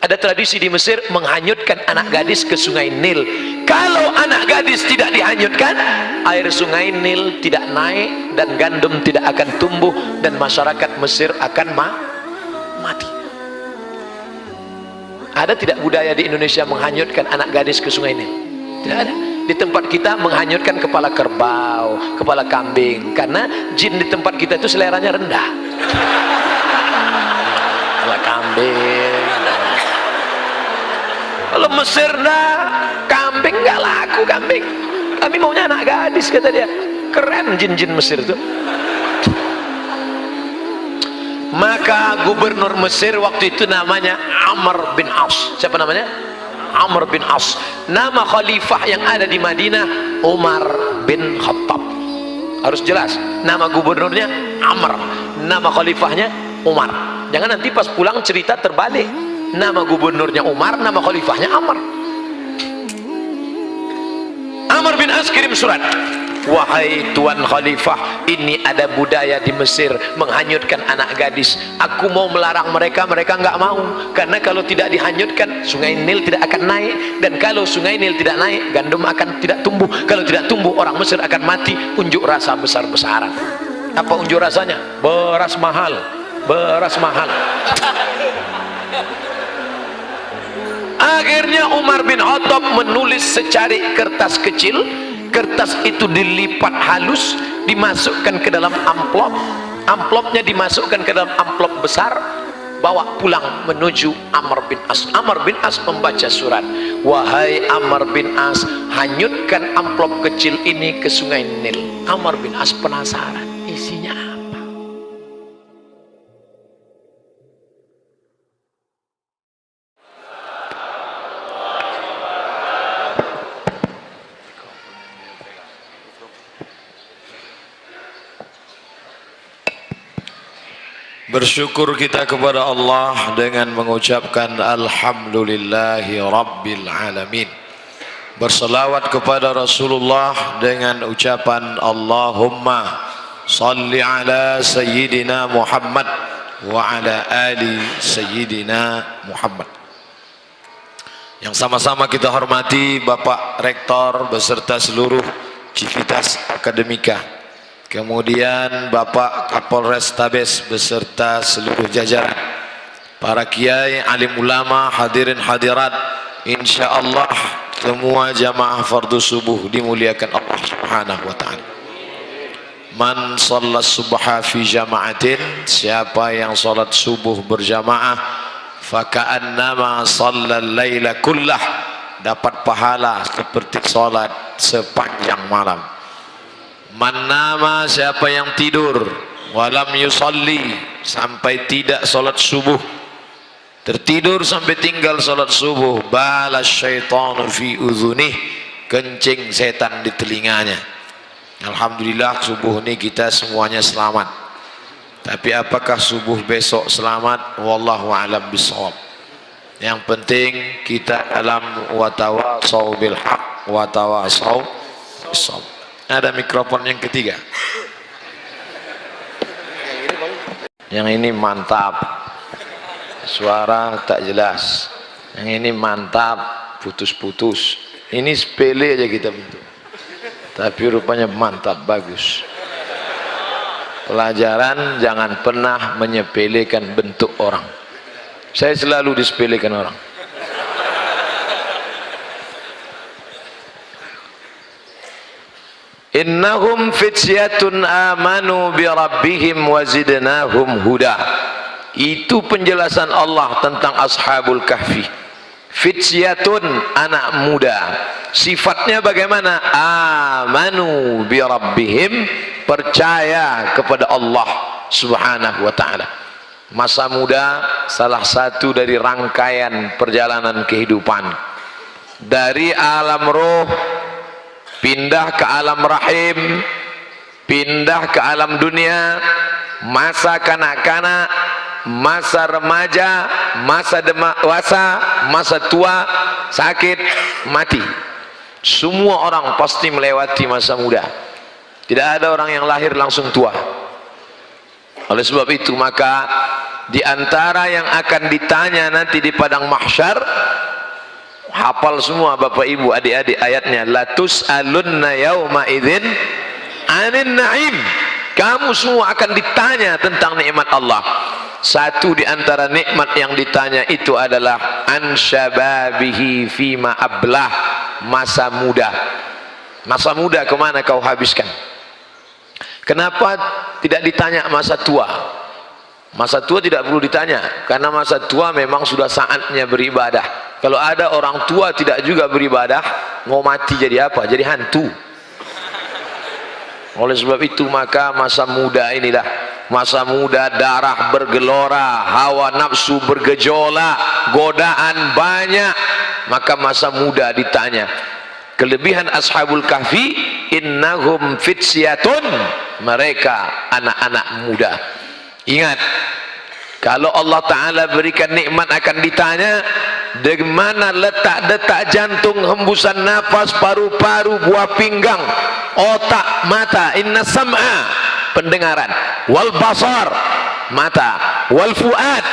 Ada tradisi di Mesir menghanyutkan anak gadis ke sungai Nil. Kalau anak gadis tidak dihanyutkan, air sungai Nil tidak naik dan gandum tidak akan tumbuh dan masyarakat Mesir akan mati. Ada tidak budaya di Indonesia menghanyutkan anak gadis ke sungai Nil? Tidak ada. Di tempat kita menghanyutkan kepala kerbau, kepala kambing, karena jin di tempat kita itu seleranya rendah. Kepala kambing. Kalau Mesir kambing nggak laku, kambing. Kami maunya anak gadis, kata dia. Keren jin-jin Mesir itu. Maka gubernur Mesir waktu itu namanya Amr bin As. Siapa namanya? Amr bin As. Nama khalifah yang ada di Madinah Umar bin Khattab. Harus jelas. Nama gubernurnya Amr, nama khalifahnya Umar. Jangan nanti pas pulang cerita terbalik. Nama gubernurnya Umar, nama khalifahnya Amr. Amr bin As kirim surat. Wahai Tuan Khalifah, ini ada budaya di Mesir menghanyutkan anak gadis. Aku mau melarang mereka, mereka nggak mau. Karena kalau tidak dihanyutkan, sungai Nil tidak akan naik. Dan kalau sungai Nil tidak naik, gandum akan tidak tumbuh. Kalau tidak tumbuh, orang Mesir akan mati. Unjuk rasa besar-besaran. Apa unjuk rasanya? Beras mahal, beras mahal. Akhirnya Umar bin Khattab menulis secari kertas kecil. Kertas itu dilipat halus, dimasukkan ke dalam amplop. Amplopnya dimasukkan ke dalam amplop besar, bawa pulang menuju Amr bin As. Amr bin As membaca surat. Wahai Amr bin As, hanyutkan amplop kecil ini ke sungai Nil. Amr bin As penasaran, isinya apa? Bersyukur kita kepada Allah dengan mengucapkan Alhamdulillahi Rabbil Alamin. Berselawat kepada Rasulullah dengan ucapan Allahumma salli ala Sayyidina Muhammad wa ala ali Sayyidina Muhammad. Yang sama-sama kita hormati Bapak Rektor beserta seluruh Civitas Akademika. Kemudian Bapak Kapolres Tabes beserta seluruh jajaran, para kiai, alim ulama, hadirin hadirat, insyaallah semua jamaah fardu subuh dimuliakan Allah Subhanahu wa taala. Man shallat subha fi jama'atin, siapa yang salat subuh berjamaah, faka'annama shallal laila kullah, dapat pahala seperti salat sepanjang malam. Man nama, siapa yang tidur walam yusalli, sampai tidak salat subuh, tertidur sampai tinggal salat subuh, balas syaitanu fi udhunih, kencing setan di telinganya. Alhamdulillah subuh ini kita semuanya selamat. Tapi apakah subuh besok selamat? Wallahu a'lam bishawab. Yang penting kita dalam watawasau bil haq watawasau bisawab. Ada mikrofon yang ketiga. Yang ini mantap, suara tak jelas. Yang ini mantap, putus-putus. Ini sepele aja kita bentuk, tapi rupanya mantap, bagus. Pelajaran jangan pernah menyepelekan bentuk orang. Saya selalu disepelekan orang. Innahum fityatun amanu bi rabbihim wa zidnahum huda. Itu penjelasan Allah tentang ashabul kahfi. Fityatun, anak muda. Sifatnya bagaimana? Amanu bi rabbihim, percaya kepada Allah Subhanahu wa taala. Masa muda salah satu dari rangkaian perjalanan kehidupan. Dari alam roh pindah ke alam rahim, pindah ke alam dunia, masa kanak-kanak, masa remaja, masa dewasa, masa tua, sakit, mati. Semua orang pasti melewati masa muda. Tidak ada orang yang lahir langsung tua. Oleh sebab itu maka di antara yang akan ditanya nanti di padang mahsyar, hafal semua Bapak Ibu adik-adik ayatnya, latus alunna yauma idzin anin na'im. Kamu semua akan ditanya tentang nikmat Allah. Satu di antara nikmat yang ditanya itu adalah an syababihi fima ablah, masa muda. Masa muda kemana kau habiskan? Kenapa tidak ditanya masa tua? Masa tua tidak perlu ditanya, karena masa tua memang sudah saatnya beribadah. Kalau ada orang tua tidak juga beribadah, mau mati jadi apa? Jadi hantu. Oleh sebab itu maka masa muda inilah, masa muda darah bergelora, hawa nafsu bergejolak, godaan banyak. Maka masa muda ditanya. Kelebihan ashabul kahfi, innahum fityatun, mereka anak-anak muda. Ingat, kalau Allah Ta'ala berikan nikmat akan ditanya di mana letak detak jantung, hembusan nafas, paru-paru, buah pinggang, otak, mata. Inna sam'a, pendengaran, wal basar, mata, wal fuad,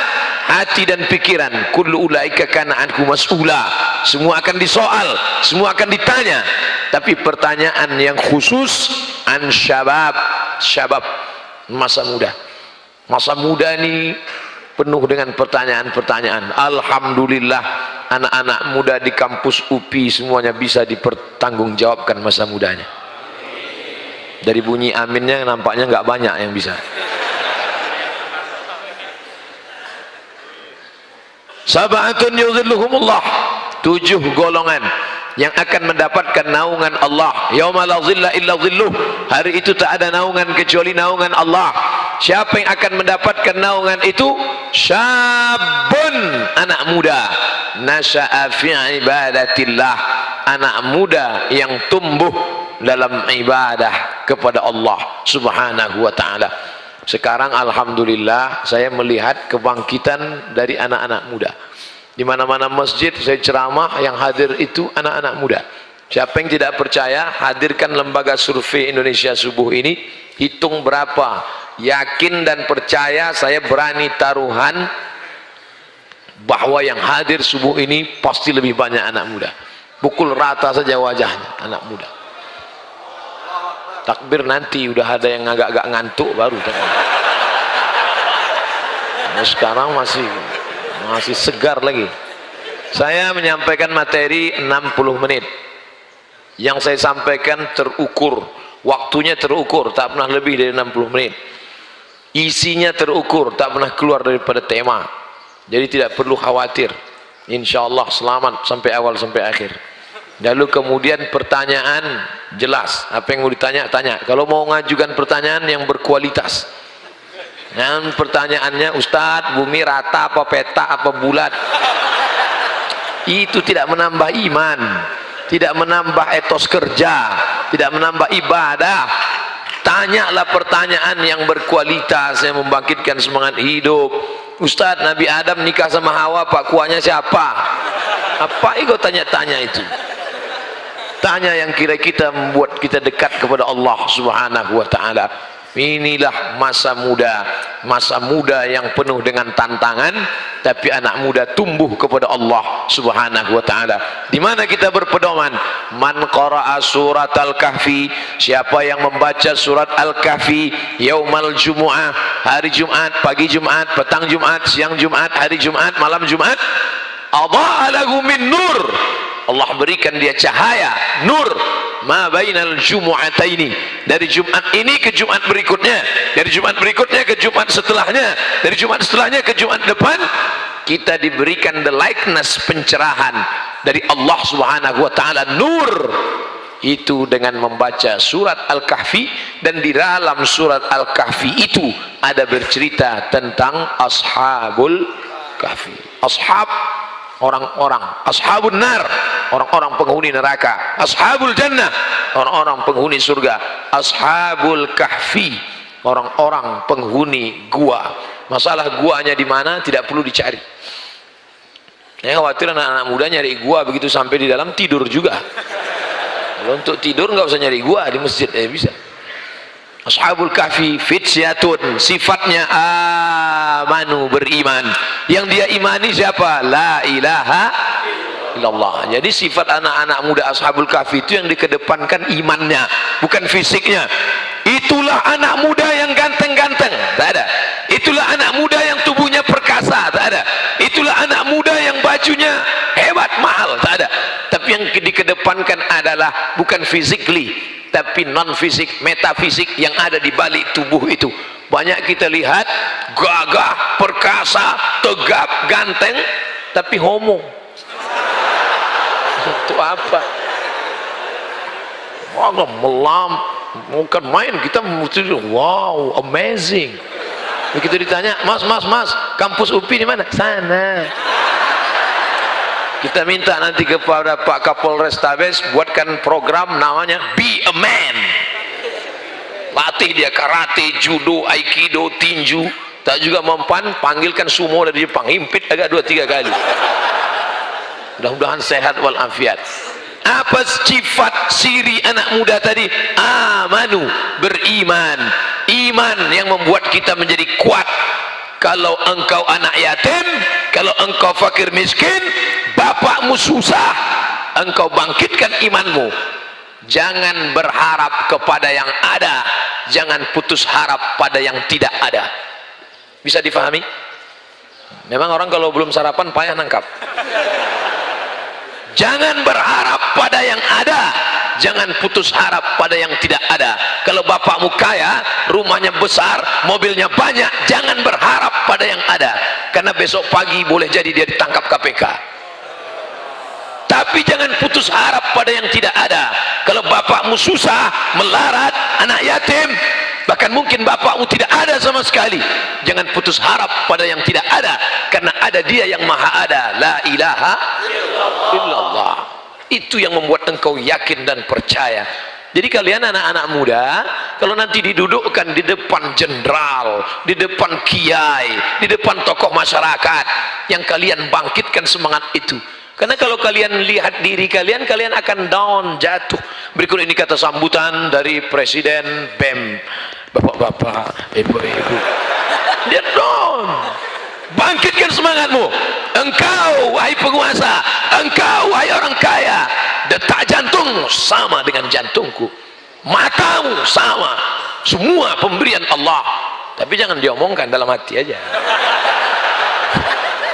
hati dan pikiran. Kullu ulaika kana anhu mas'ula, semua akan disoal, semua akan ditanya. Tapi pertanyaan yang khusus an syabab, syabab, masa muda. Masa muda ini penuh dengan pertanyaan-pertanyaan. Alhamdulillah anak-anak muda di kampus UPI semuanya bisa dipertanggungjawabkan masa mudanya. Dari bunyi aminnya nampaknya nggak banyak yang bisa. Sab'atun yuzilluhumullah, 7 golongan yang akan mendapatkan naungan Allah. Yauma la zilla illa zilluh, hari itu tak ada naungan kecuali naungan Allah. Siapa yang akan mendapatkan naungan itu? Syabun, anak muda, nasya'a fi ibadatillah, anak muda yang tumbuh dalam ibadah kepada Allah Subhanahu wa ta'ala. Sekarang alhamdulillah saya melihat kebangkitan dari anak-anak muda. Di mana-mana masjid saya ceramah, yang hadir itu anak-anak muda. Siapa yang tidak percaya, hadirkan lembaga survei Indonesia subuh ini, hitung berapa. Yakin dan percaya, saya berani taruhan bahwa yang hadir subuh ini pasti lebih banyak anak muda. Pukul rata saja wajahnya anak muda. Takbir nanti udah ada yang agak-agak ngantuk baru. Nah, sekarang masih segar lagi. Saya menyampaikan materi 60 menit. Yang saya sampaikan terukur, waktunya terukur, tak pernah lebih dari 60 menit. Isinya terukur, tak pernah keluar daripada tema. Jadi tidak perlu khawatir. Insyaallah selamat sampai awal sampai akhir. Lalu kemudian pertanyaan jelas, apa yang mau ditanya tanya. Kalau mau mengajukan pertanyaan yang berkualitas, yang pertanyaannya Ustadz, bumi rata apa peta apa bulat, itu tidak menambah iman, tidak menambah etos kerja, tidak menambah ibadah. Tanyalah pertanyaan yang berkualitas yang membangkitkan semangat hidup. Ustadz, Nabi Adam nikah sama Hawa, pak kuahnya siapa? Apa itu tanya-tanya itu? Tanya yang kira-kira membuat kita dekat kepada Allah Subhanahu wa ta'ala. Inilah masa muda yang penuh dengan tantangan, tapi anak muda tumbuh kepada Allah Subhanahu wa ta'ala. Di mana kita berpedoman? Man qara'a surat Al-Kahfi, siapa yang membaca surat Al-Kahfi yaumal jumu'ah, hari Jumat, pagi Jumat, petang Jumat, siang Jumat, hari Jumat, malam Jumat, adha'a lahu min nur, Allah berikan dia cahaya, nur, ma bainal jumu'ataini, dari Jumat ini ke Jumat berikutnya, dari Jumat berikutnya ke Jumat setelahnya, dari Jumat setelahnya ke Jumat depan, kita diberikan the likeness, pencerahan dari Allah Subhanahu wa ta'ala, nur. Itu dengan membaca surat Al-Kahfi, dan di dalam surat Al-Kahfi itu ada bercerita tentang ashabul kahfi. Ashab, orang-orang, ashabun nar, orang-orang penghuni neraka, ashabul jannah, orang-orang penghuni surga, ashabul kahfi, orang-orang penghuni gua. Masalah guanya di mana tidak perlu dicari. Saya khawatir anak-anak muda nyari gua, begitu sampai di dalam tidur juga. Kalau untuk tidur nggak usah nyari gua di masjid, bisa. Ashabul kahfi fityatun, sifatnya amanu, beriman. Yang dia imani siapa? La ilaha illallah. Jadi sifat anak-anak muda Ashabul Kahfi itu yang dikedepankan imannya, bukan fisiknya. Itulah anak muda yang ganteng-ganteng, tak ada. Itulah anak muda yang tubuhnya perkasa, tak ada. Itulah anak muda yang bajunya hebat, mahal, tak ada. Tapi yang dikedepankan adalah bukan physically, tapi non fisik, metafisik yang ada di balik tubuh itu. Banyak kita lihat gagah, perkasa, tegap, ganteng, tapi homo. Itu apa? Wah, melam, bukan main. Kita mesti wow, amazing. Begitu ditanya, mas, kampus UPI di mana? Sana. Kita minta nanti kepada Pak Kapolres Tabes buatkan program namanya Be a Man. Latih dia karate, judo, aikido, tinju. Tak juga mempan, panggilkan sumo dari Jepang, himpit agak 2-3 kali. Mudah-mudahan sehat walafiat. Apa sifat ciri anak muda tadi? Amanu, beriman. Iman yang membuat kita menjadi kuat. Kalau engkau anak yatim, kalau engkau fakir miskin, bapakmu susah, engkau bangkitkan imanmu. Jangan berharap kepada yang ada, jangan putus harap pada yang tidak ada. Bisa difahami? Memang orang kalau belum sarapan payah nangkap. Jangan berharap pada yang ada, jangan putus harap pada yang tidak ada. Kalau bapakmu kaya, rumahnya besar, mobilnya banyak, jangan berharap pada yang ada, karena besok pagi boleh jadi dia ditangkap KPK. Tapi jangan putus harap pada yang tidak ada. Kalau bapakmu susah, melarat, anak yatim, bahkan mungkin bapakmu tidak ada sama sekali, jangan putus harap pada yang tidak ada, karena ada dia yang maha ada. La ilaha illallah. Itu yang membuat engkau yakin dan percaya. Jadi kalian anak-anak muda, kalau nanti didudukkan di depan jenderal, di depan kiai, di depan tokoh masyarakat, yang kalian bangkitkan semangat itu. Karena kalau kalian lihat diri kalian, kalian akan down, jatuh. Berikut ini kata sambutan dari Presiden BEM. Bapak-bapak, ibu-ibu, dia down. Bangkitkan semangatmu. Engkau wahai penguasa, engkau wahai orang kaya, detak jantung sama dengan jantungku, matamu sama, semua pemberian Allah. Tapi jangan diomongkan, dalam hati aja.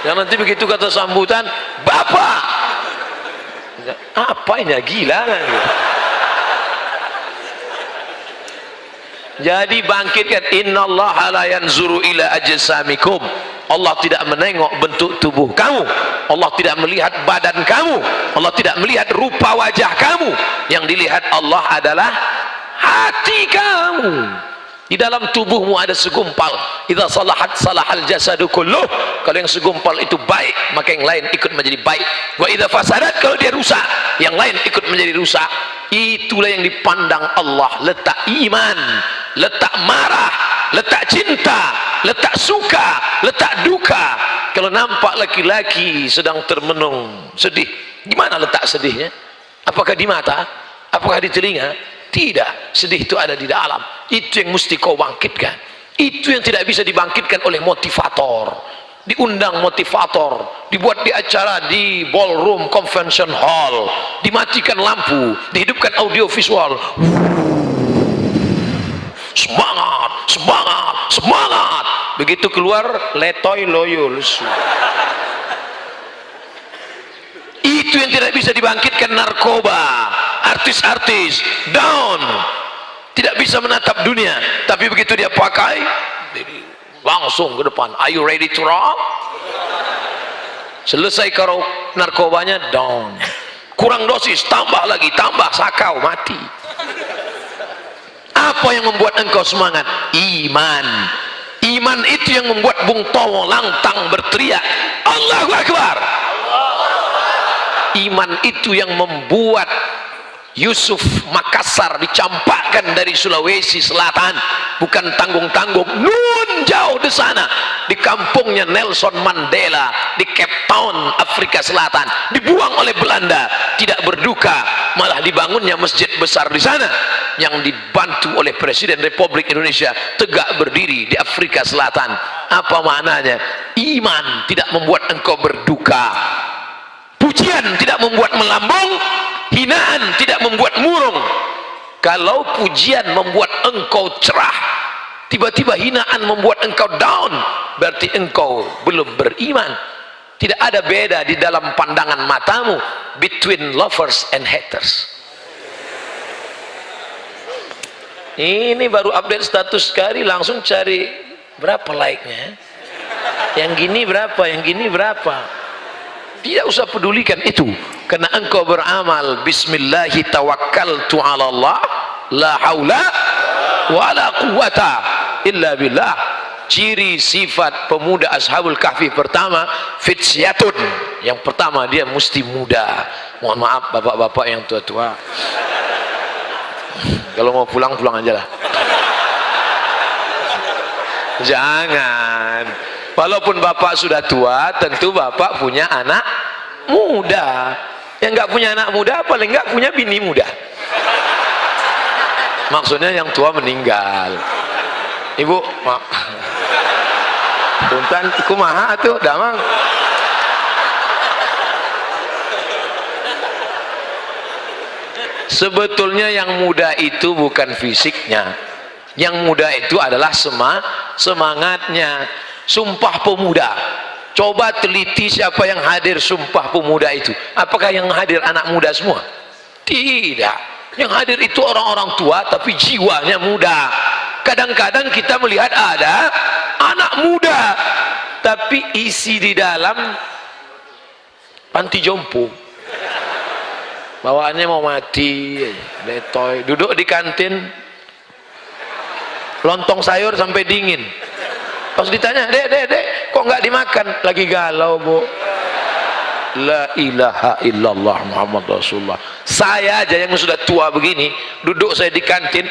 Yang nanti begitu kata sambutan, bapak, apa ini, gila kan gitu. Jadi bangkitkan. Innallaha la yanzuru ila ajsamikum. Allah tidak menengok bentuk tubuh kamu, Allah tidak melihat badan kamu, Allah tidak melihat rupa wajah kamu. Yang dilihat Allah adalah hati kamu. Di dalam tubuhmu ada segumpal. Idza salahat salahal jasadu kulluh. Kalau yang segumpal itu baik, maka yang lain ikut menjadi baik. Wa idza fasadat, kalau dia rusak, yang lain ikut menjadi rusak. Itulah yang dipandang Allah. Letak iman, letak marah, letak cinta, letak suka, letak duka. Kalau nampak laki-laki sedang termenung, sedih, gimana letak sedihnya? Apakah di mata? Apakah di telinga? Tidak, sedih itu ada di dalam. Itu yang mesti kau bangkitkan. Itu yang tidak bisa dibangkitkan oleh motivator. Diundang motivator, dibuat di acara di ballroom convention hall, dimatikan lampu, dihidupkan audio visual. Semangat, semangat, semangat. Begitu keluar, letoy loyo lesu. Itu yang tidak bisa dibangkitkan. Narkoba, artis-artis down, tidak bisa menatap dunia. Tapi begitu dia pakai, langsung ke depan. Are you ready to rock? Selesai karo narkobanya, down. Kurang dosis, tambah lagi, tambah sakau, mati. Apa yang membuat engkau semangat? Iman. Iman itu yang membuat Bung Tomo lantang berteriak, Allahu Akbar. Iman itu yang membuat Yusuf Makassar dicampakkan dari Sulawesi Selatan, bukan tanggung-tanggung, nun jauh di sana, di kampungnya Nelson Mandela di Cape Town, Afrika Selatan, dibuang oleh Belanda, tidak berduka, malah dibangunnya masjid besar di sana. yang dibantu oleh Presiden Republik Indonesia tegak berdiri di Afrika Selatan. Apa maknanya? Iman tidak membuat engkau berduka, pujian tidak membuat melambung, hinaan tidak membuat murung. Kalau pujian membuat engkau cerah, tiba-tiba hinaan membuat engkau down, berarti engkau belum beriman. Tidak ada beda di dalam pandangan matamu between lovers and haters. Ini baru update status sekali langsung cari berapa like-nya, yang gini berapa, yang gini berapa. Tidak usah pedulikan itu, karena engkau beramal bismillahi tawakkaltu ala Allah la haula wala quwata illa billah. Ciri sifat pemuda Ashabul Kahfi pertama, fitsyatun. Yang pertama, dia mesti muda. Mohon maaf bapak-bapak yang tua-tua, kalau mau pulang, pulang aja lah. Jangan. Walaupun bapak sudah tua, tentu bapak punya anak muda. Yang nggak punya anak muda, paling nggak punya bini muda. Maksudnya yang tua meninggal. Ibu, maaf. Punten, kumaha tuh, damang. Sebetulnya yang muda itu bukan fisiknya. Yang muda itu adalah semangatnya. Sumpah Pemuda, coba teliti siapa yang hadir Sumpah Pemuda itu. Apakah yang hadir anak muda semua? Tidak. Yang hadir itu orang-orang tua tapi jiwanya muda. Kadang-kadang kita melihat ada anak muda tapi isi di dalam panti jompo, bawaannya mau mati, letoy, duduk di kantin lontong sayur sampai dingin. Pas ditanya, dek, kok nggak dimakan? Lagi galau, Bu. La ilaha illallah Muhammad Rasulullah. Saya aja yang sudah tua begini, duduk saya di kantin,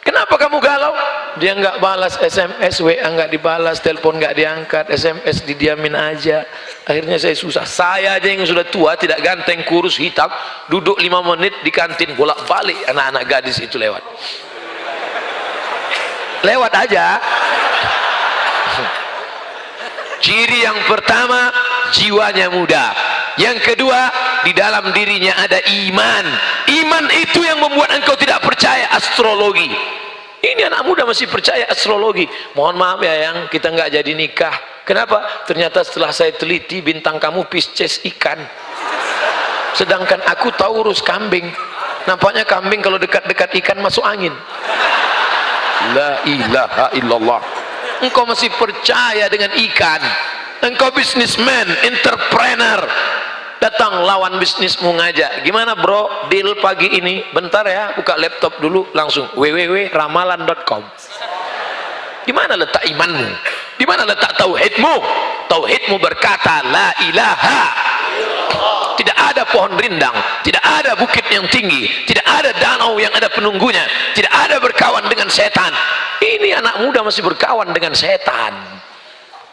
kenapa kamu galau? Dia nggak balas SMS, WA nggak dibalas, telepon nggak diangkat, SMS didiamin aja. Akhirnya saya susah. Saya aja yang sudah tua, tidak ganteng, kurus, hitam, duduk 5 menit di kantin, bolak-balik anak-anak gadis itu lewat aja. Ciri yang pertama, jiwanya muda. Yang kedua, di dalam dirinya ada iman. Iman itu yang membuat engkau tidak percaya astrologi. Ini anak muda masih percaya astrologi. Mohon maaf ya yang kita nggak jadi nikah. Kenapa? Ternyata setelah saya teliti, bintang kamu Pisces ikan, sedangkan aku Taurus kambing. Nampaknya kambing kalau dekat-dekat ikan masuk angin. La ilaha illallah. Engkau masih percaya dengan ikan. Engkau bisnismen, entrepreneur. Datang lawan bisnismu ngajak, gimana bro, deal pagi ini? Bentar ya, buka laptop dulu, langsung www.ramalan.com. Di mana letak imanmu? Di mana letak tauhidmu? Tauhidmu berkata la ilaha. Tidak ada pohon rindang, tidak ada bukit yang tinggi, tidak ada danau yang ada penunggunya, tidak ada berkawan dengan setan. Ini anak muda masih berkawan dengan setan.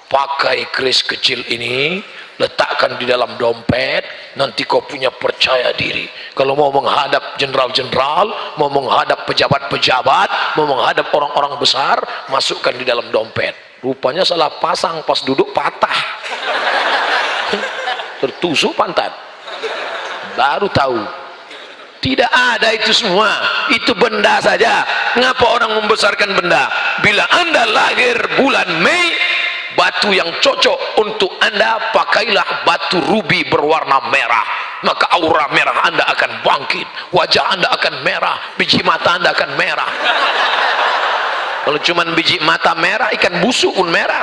Pakai kris kecil ini, letakkan di dalam dompet, nanti kau punya percaya diri. Kalau mau menghadap jenderal-jenderal, mau menghadap pejabat-pejabat, mau menghadap orang-orang besar, masukkan di dalam dompet. Rupanya salah pasang, pas duduk patah, tertusuk pantat. Baru tahu tidak ada itu semua, itu benda saja. Mengapa orang membesarkan benda? Bila anda lahir bulan Mei, batu yang cocok untuk anda pakailah batu rubi berwarna merah, maka aura merah anda akan bangkit, wajah anda akan merah, biji mata anda akan merah. Kalau cuman biji mata merah, ikan busuk pun merah.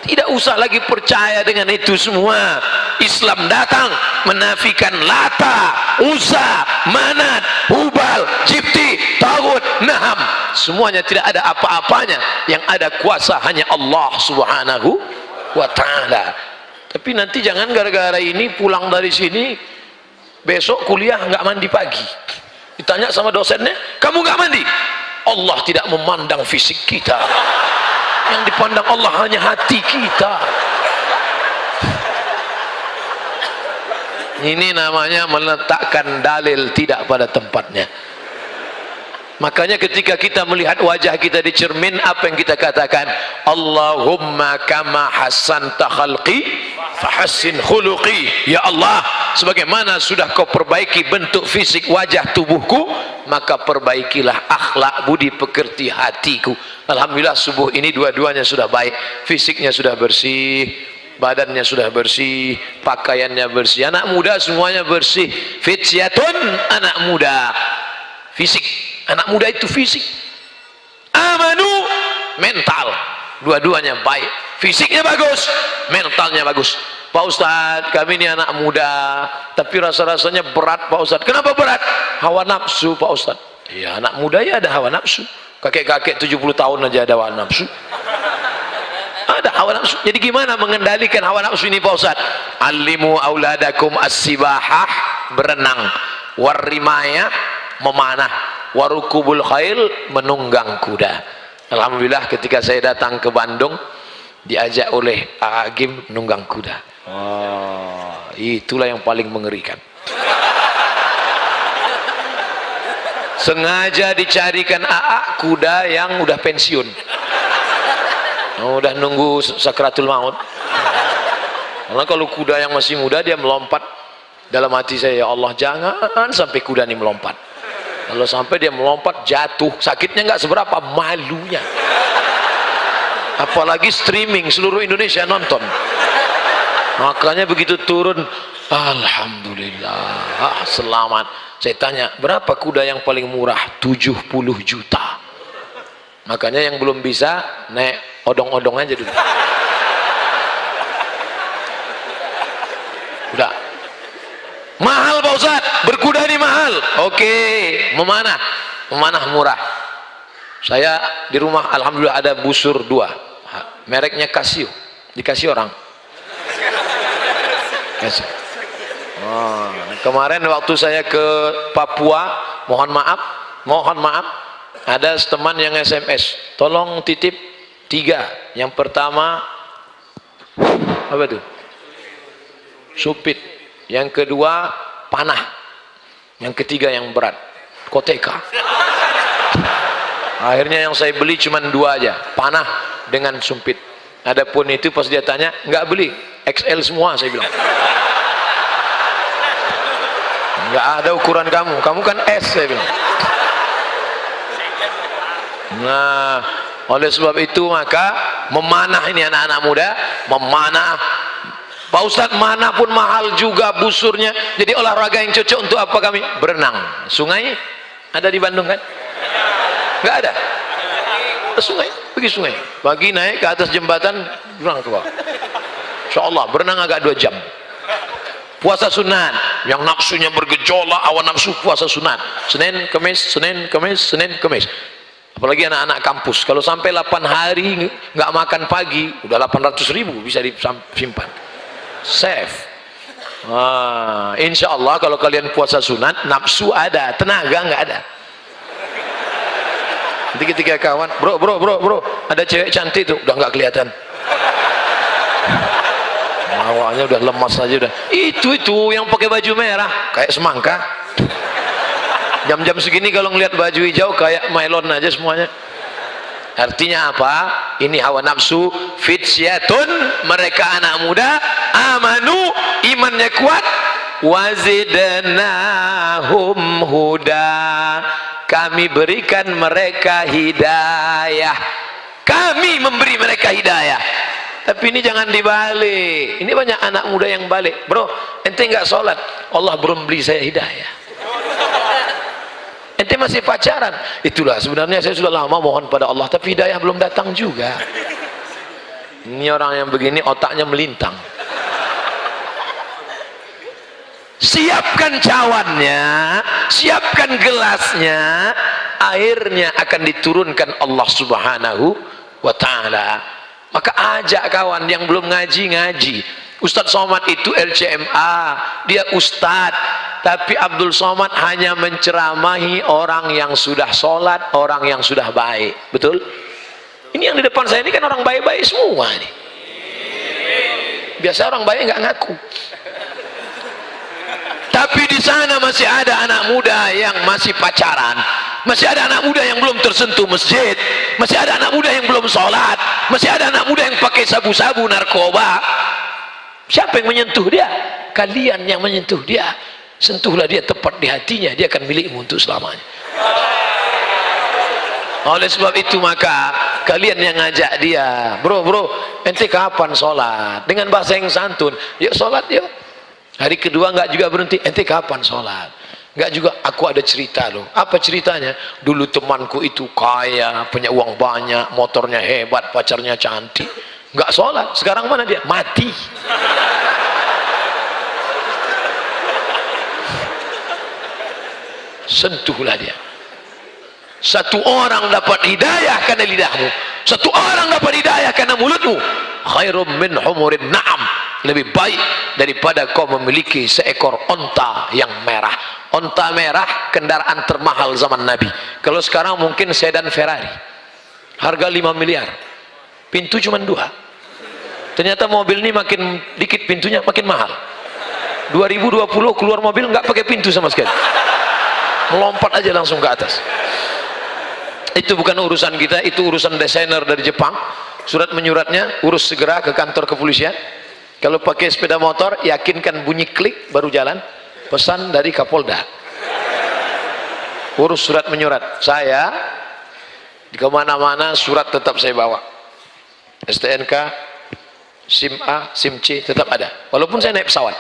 Tidak usah lagi percaya dengan itu semua. Islam datang menafikan Lata, Uzza, Manat, Hubal, Jibti, Tagut, Naham. Semuanya tidak ada apa-apanya. Yang ada kuasa hanya Allah Subhanahu wa ta'ala. Tapi nanti jangan gara-gara ini pulang dari sini, besok kuliah nggak mandi pagi. Ditanya sama dosennya, kamu nggak mandi? Allah tidak memandang fisik kita. Yang dipandang Allah hanya hati kita. Ini namanya meletakkan dalil tidak pada tempatnya. Makanya ketika kita melihat wajah kita di cermin, apa yang kita katakan? Allahumma kama hasanta khalqi fahassin khuluqi. Ya Allah, sebagaimana sudah kau perbaiki bentuk fisik wajah tubuhku, maka perbaikilah akhlak budi pekerti hatiku. Alhamdulillah subuh ini dua-duanya sudah baik. Fisiknya sudah bersih, badannya sudah bersih, pakaiannya bersih. Anak muda semuanya bersih. Fityatun, anak muda. Fisik, anak muda itu fisik. Amanu, mental. Dua-duanya baik. Fisiknya bagus, mentalnya bagus. Pak Ustadz, kami ini anak muda, tapi rasa-rasanya berat Pak Ustadz. Kenapa berat? Hawa nafsu Pak Ustadz. Ya, anak muda ya ada hawa nafsu. Kakek-kakek 70 tahun aja ada hawa nafsu. Ada hawa nafsu. Jadi gimana mengendalikan hawa nafsu ini Pak Ustadz? Alimu auladakum as-sibahah, berenang. Warrimaya, memanah. Warukubul khail, menunggang kuda. Alhamdulillah ketika saya datang ke Bandung, diajak oleh Pak Agim menunggang kuda. Itulah yang paling mengerikan. Sengaja dicarikan AA kuda yang udah pensiun, udah nunggu sakratul maut. Karena kalau kuda yang masih muda dia melompat, dalam hati saya, ya Allah jangan sampai kuda ini melompat. Kalau sampai dia melompat jatuh, sakitnya nggak seberapa, malunya. Apalagi streaming seluruh Indonesia nonton. Makanya begitu turun, alhamdulillah selamat. Saya tanya, berapa kuda yang paling murah? 70 juta. Makanya yang belum bisa naik odong-odong aja dulu. Udah mahal Pak Ustadz, berkuda ini mahal. Oke, memanah murah. Saya di rumah alhamdulillah ada busur 2, mereknya Casio, dikasih orang. Casio. Kemarin waktu saya ke Papua, mohon maaf, ada teman yang SMS, tolong titip 3. Yang pertama apa tuh? Supit. Yang kedua panah. Yang ketiga yang berat, koteka. Akhirnya yang saya beli cuma 2 aja, panah dengan sumpit. Adapun itu pas dia tanya, nggak beli, XL semua, saya bilang. Nggak ada ukuran kamu kan S, saya bilang. Nah, oleh sebab itu maka memanah ini anak-anak muda, memanah. Pak Ustadz, mana pun mahal juga busurnya. Jadi olahraga yang cocok untuk apa kami? Berenang. Sungai ada di Bandung kan? Nggak ada. Sungai, pergi sungai. Pagi naik ke atas jembatan, berenang ke bawah. Insya Allah berenang agak 2 jam. Puasa sunat, yang nafsunya bergejolak, awan nafsu, puasa sunat. Senin, Kemis. Apalagi anak-anak kampus, kalau sampai 8 hari nggak makan pagi, udah 800.000 bisa disimpan. Save. Insya Allah kalau kalian puasa sunat, nafsu ada, tenaga nggak ada. Nanti ketika kawan, bro, ada cewek cantik tuh, udah nggak kelihatan. Awalnya udah lemas aja udah. Itu yang pakai baju merah kayak semangka. Jam-jam segini kalau ngelihat baju hijau kayak melon aja semuanya. Artinya apa? Ini hawa nafsu. Fityatun, mereka anak muda, amanu, imannya kuat, wazidnahum huda, kami berikan mereka hidayah. Kami memberi mereka hidayah. Tapi ini jangan dibalik. Ini banyak anak muda yang balik. Bro, ente nggak sholat, Allah belum beri saya hidayah. Ente masih pacaran. Itulah sebenarnya saya sudah lama mohon pada Allah, tapi hidayah belum datang juga. Ini orang yang begini otaknya melintang. Siapkan cawannya, siapkan gelasnya, airnya akan diturunkan Allah Subhanahu wa ta'ala. Maka ajak kawan yang belum ngaji. Ustadz Somad itu LCMA, dia ustadz, tapi Abdul Somad hanya menceramahi orang yang sudah sholat, orang yang sudah baik. Betul? Ini yang di depan saya ini kan orang baik-baik semua nih. Biasa orang baik nggak ngaku. Tapi di sana masih ada anak muda yang masih pacaran, masih ada anak muda yang belum tersentuh masjid, masih ada anak muda yang belum sholat, masih ada anak muda yang pakai sabu-sabu, narkoba. Siapa yang menyentuh dia? Kalian yang menyentuh dia. Sentuhlah dia tepat di hatinya, dia akan milikmu untuk selamanya. Oleh sebab itu maka kalian yang ngajak dia, bro ente kapan sholat, dengan bahasa yang santun, yuk sholat yuk. Hari kedua enggak juga berhenti, ente kapan sholat, enggak juga, aku ada cerita loh. Apa ceritanya? Dulu temanku itu kaya, punya uang banyak, motornya hebat, pacarnya cantik, enggak sholat. Sekarang mana dia? Mati. Sentuhlah dia. Satu orang dapat hidayah karena lidahmu, satu orang dapat hidayah karena mulutmu. Khairum min humurin na'am, lebih baik daripada kau memiliki seekor onta yang merah. Onta merah kendaraan termahal zaman Nabi. Kalau sekarang mungkin sedan Ferrari, harga 5 miliar, pintu cuma 2. Ternyata mobil ini makin dikit pintunya makin mahal. 2020 keluar mobil nggak pakai pintu sama sekali, melompat aja langsung ke atas. Itu bukan urusan kita, itu urusan desainer dari Jepang. Surat menyuratnya, urus segera ke kantor kepolisian. Kalau pakai sepeda motor, yakinkan bunyi klik baru jalan. Pesan dari Kapolda. Urus surat menyurat. Saya di kemana-mana surat tetap saya bawa. STNK, SIM A, SIM C tetap ada. Walaupun saya naik pesawat.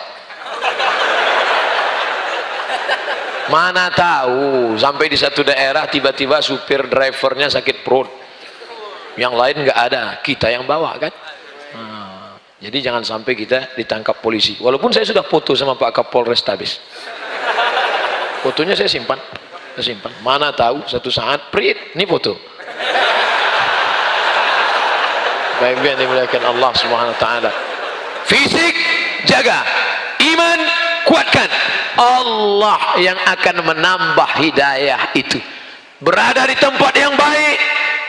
Mana tahu sampai di satu daerah tiba-tiba supir drivernya sakit perut, yang lain nggak ada, kita yang bawa kan. Jadi jangan sampai kita ditangkap polisi. Walaupun saya sudah foto sama Pak Kapolres Tabis, fotonya saya simpan. Mana tahu satu saat prit, ini foto. Baik yang dimuliakan Allah Subhanahu Wa Taala. Fisik jaga, iman kuatkan. Allah yang akan menambah hidayah itu. Berada di tempat yang baik,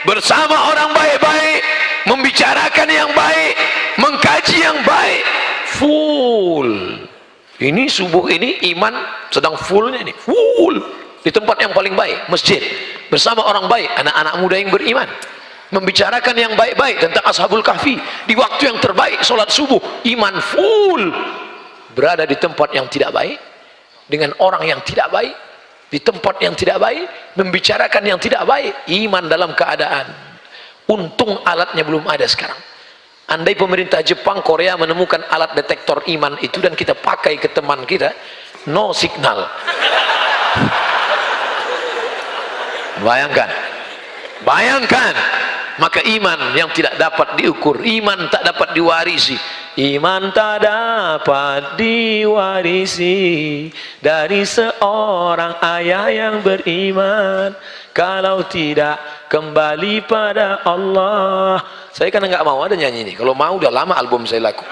bersama orang baik-baik, membicarakan yang baik, mengkaji yang baik, full. Ini subuh ini iman sedang fullnya ini, full di tempat yang paling baik, masjid, bersama orang baik, anak-anak muda yang beriman, membicarakan yang baik-baik tentang Ashabul Kahfi di waktu yang terbaik, sholat subuh, iman full. Berada di tempat yang tidak baik, dengan orang yang tidak baik, di tempat yang tidak baik, membicarakan yang tidak baik, iman dalam keadaan. Untung alatnya belum ada sekarang. Andai pemerintah Jepang, Korea menemukan alat detektor iman itu dan kita pakai ke teman kita, no signal. Bayangkan, maka iman yang tidak dapat diukur, iman tak dapat diwarisi. Iman tak dapat diwarisi dari seorang ayah yang beriman kalau tidak kembali pada Allah. Saya kan nggak mau ada nyanyi ini. Kalau mau udah lama album saya laku.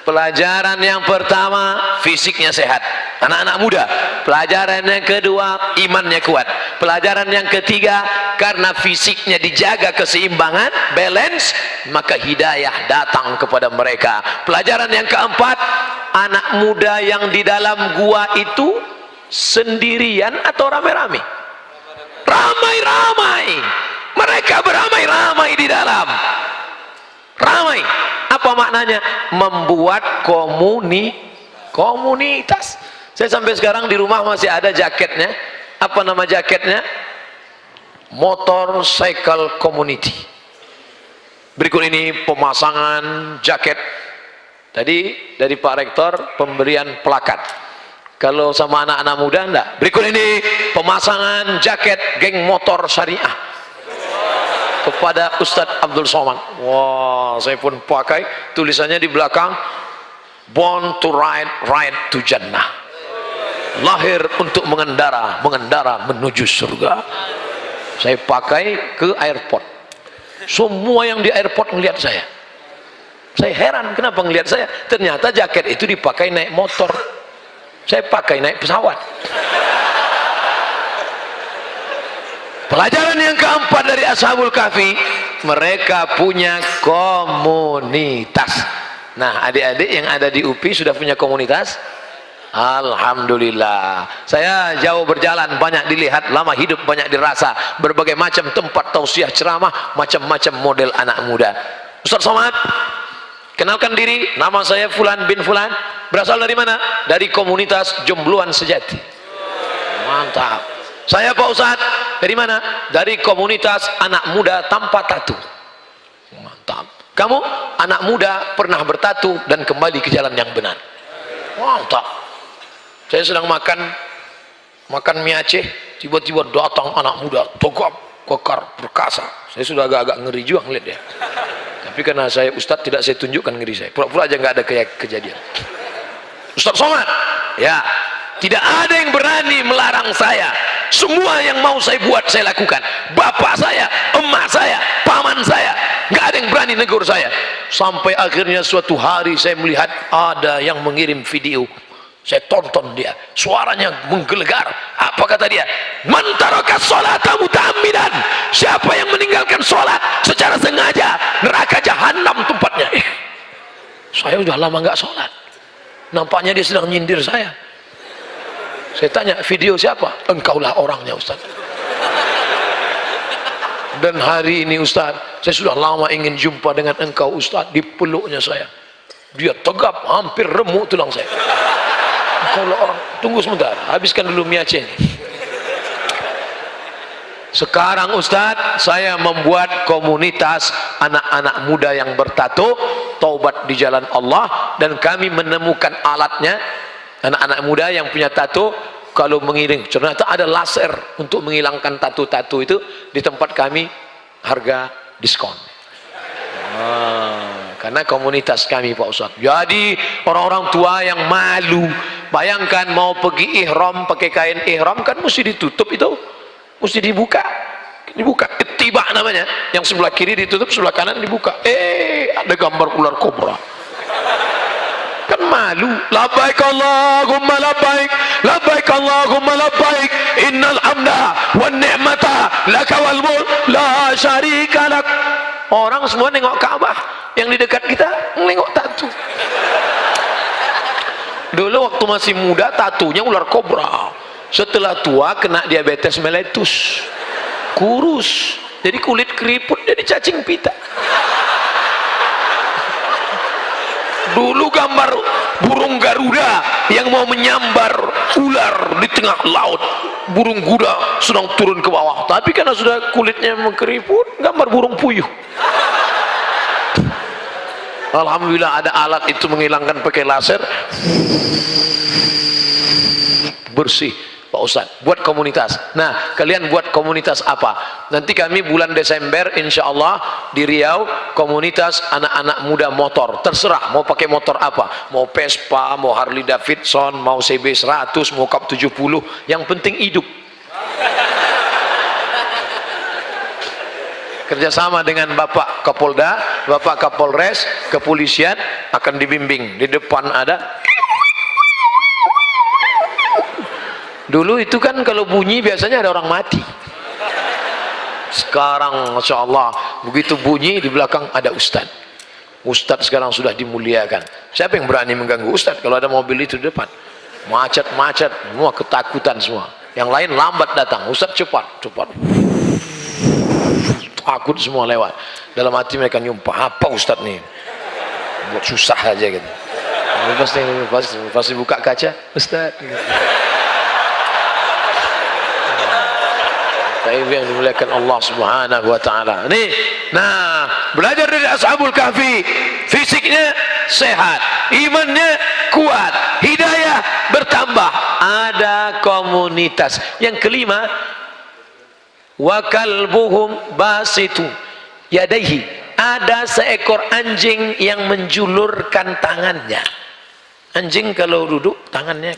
Pelajaran yang pertama, fisiknya sehat, anak-anak muda. Pelajaran yang kedua, imannya kuat. Pelajaran yang ketiga, karena fisiknya dijaga keseimbangan, balance, maka hidayah datang kepada mereka. Pelajaran yang keempat, anak muda yang di dalam gua itu sendirian atau ramai-ramai? Ramai-ramai. Mereka beramai-ramai di dalam. Ramai. Apa maknanya? Membuat komunitas. Saya sampai sekarang di rumah masih ada jaketnya. Apa nama jaketnya? Motorcycle Community. Berikut ini pemasangan jaket. Tadi dari Pak Rektor pemberian plakat. Kalau sama anak-anak muda enggak. Berikut ini pemasangan jaket geng motor syariah kepada Ustadz Abdul Somad. Wah, saya pun pakai, tulisannya di belakang, born to ride to Jannah. Lahir untuk mengendara menuju surga. Saya pakai ke airport. Semua yang di airport ngelihat saya. Saya heran kenapa ngelihat saya. Ternyata jaket itu dipakai naik motor. Saya pakai naik pesawat. Pelajaran yang keempat dari Ashabul Kahfi, mereka punya komunitas. Nah, adik-adik yang ada di UPI sudah punya komunitas? Alhamdulillah. Saya jauh berjalan, banyak dilihat, lama hidup banyak dirasa, berbagai macam tempat tausiah ceramah, macam-macam model anak muda. Ustaz Somad, kenalkan diri, nama saya Fulan bin Fulan. Berasal dari mana? Dari komunitas Jombloan Sejati. Mantap. Saya Pak Ustaz, dari mana? Dari komunitas anak muda tanpa tatu. Mantap. Kamu anak muda pernah bertatu dan kembali ke jalan yang benar. Mantap. Saya sedang makan mie Aceh, tiba-tiba datang anak muda, tegap, kekar, perkasa. Saya sudah agak-agak ngeri juga ngeliat dia. Tapi karena saya Ustadz, tidak saya tunjukkan ngeri saya. Pura-pura aja nggak ada kejadian. Ustadz Somad, ya, tidak ada yang berani melarang saya. Semua yang mau saya buat saya lakukan. Bapak saya, emak saya, paman saya, nggak ada yang berani negur saya. Sampai akhirnya suatu hari saya melihat ada yang mengirim video. Saya tonton dia, suaranya menggelegar. Apa kata dia? Man taraka sholata muta'ammidan. Siapa yang meninggalkan sholat secara sengaja, neraka jahanam tempatnya. Saya udah lama nggak sholat. Nampaknya dia sedang nyindir saya. Saya tanya, video siapa? Engkaulah orangnya, Ustaz. Dan hari ini Ustaz, saya sudah lama ingin jumpa dengan engkau Ustaz. Dipeluknya saya, dia tegap, hampir remuk tulang saya. Kalau orang, tunggu sebentar, habiskan dulu mie Aceh. Sekarang Ustadz, saya membuat komunitas anak-anak muda yang bertato, taubat di jalan Allah, dan kami menemukan alatnya. Anak-anak muda yang punya tato, kalau mengiring, ternyata ada laser untuk menghilangkan tato-tato itu. Di tempat kami harga diskon. Karena komunitas kami Pak Ustadz. Jadi orang-orang tua yang malu, bayangkan mau pergi ihram, pakai kain ihram kan mesti ditutup itu, mesti dibuka, tiba namanya, yang sebelah kiri ditutup, sebelah kanan dibuka. Ada gambar ular kobra, kan malu. Labbaik Allahumma labbaik, labbaik Allahumma labbaik, innal hamda wan ni'mata laka wal mulk la syarika lak. Orang semua nengok Ka'bah, yang di dekat kita nengok tatu. Dulu waktu masih muda tatunya ular kobra, setelah tua kena diabetes meletus, kurus, jadi kulit keriput, jadi cacing pita. Dulu gambar burung Garuda yang mau menyambar ular di tengah laut, burung Garuda sedang turun ke bawah, tapi karena sudah kulitnya mengkeriput, gambar burung puyuh. Alhamdulillah ada alat itu menghilangkan pakai laser, bersih Pak Ustadz. Buat komunitas. Nah, kalian buat komunitas apa? Nanti kami bulan Desember insya Allah di Riau, komunitas anak-anak muda motor. Terserah mau pakai motor apa, mau Vespa, mau Harley Davidson, mau CB 100, mau Cup 70, yang penting hidup. Kerjasama dengan Bapak Kapolda, Bapak Kapolres, kepolisian akan dibimbing. Di depan ada. Dulu itu kan kalau bunyi biasanya ada orang mati. Sekarang Masya Allah, begitu bunyi di belakang ada Ustadz. Ustadz sekarang sudah dimuliakan. Siapa yang berani mengganggu Ustadz kalau ada mobil itu di depan? Macet-macet, semua ketakutan semua. Yang lain lambat datang, Ustadz cepat. Takut semua lewat. Dalam hati mereka nyumpah, apa Ustadz nih? Buat susah aja gitu. Pasti buka kaca, Ustadz. Gitu. Tapi yang dimuliakan Allah Subhanahu wa taala. Nih, nah, belajar dari Ashabul Kahfi, fisiknya sehat, imannya kuat, hidayah bertambah, ada komunitas. Yang kelima, wa kalbuhum basitu yadaihi, ada seekor anjing yang menjulurkan tangannya. Anjing kalau duduk tangannya,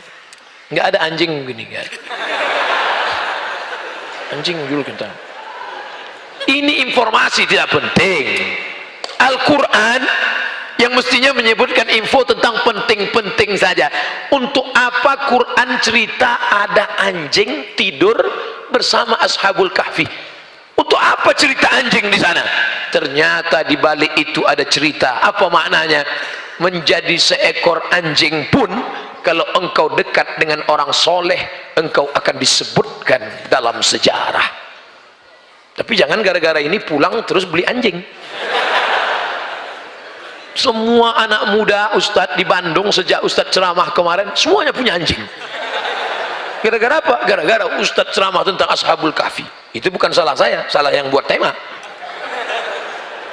nggak ada anjing begini kan. Anjing menjulurkan tangan. Ini informasi tidak penting. Al-Quran yang mestinya menyebutkan info tentang penting-penting saja. Untuk apa Quran cerita ada anjing tidur bersama Ashabul Kahfi? Untuk apa cerita anjing di sana? Ternyata di balik itu ada cerita. Apa maknanya? Menjadi seekor anjing pun kalau engkau dekat dengan orang soleh, engkau akan disebutkan dalam sejarah. Tapi jangan gara-gara ini pulang terus beli anjing. Semua anak muda Ustadz di Bandung sejak Ustadz ceramah kemarin semuanya punya anjing. Gara-gara apa? Gara-gara Ustadz ceramah tentang Ashabul Kahfi. Itu bukan salah saya, salah yang buat tema.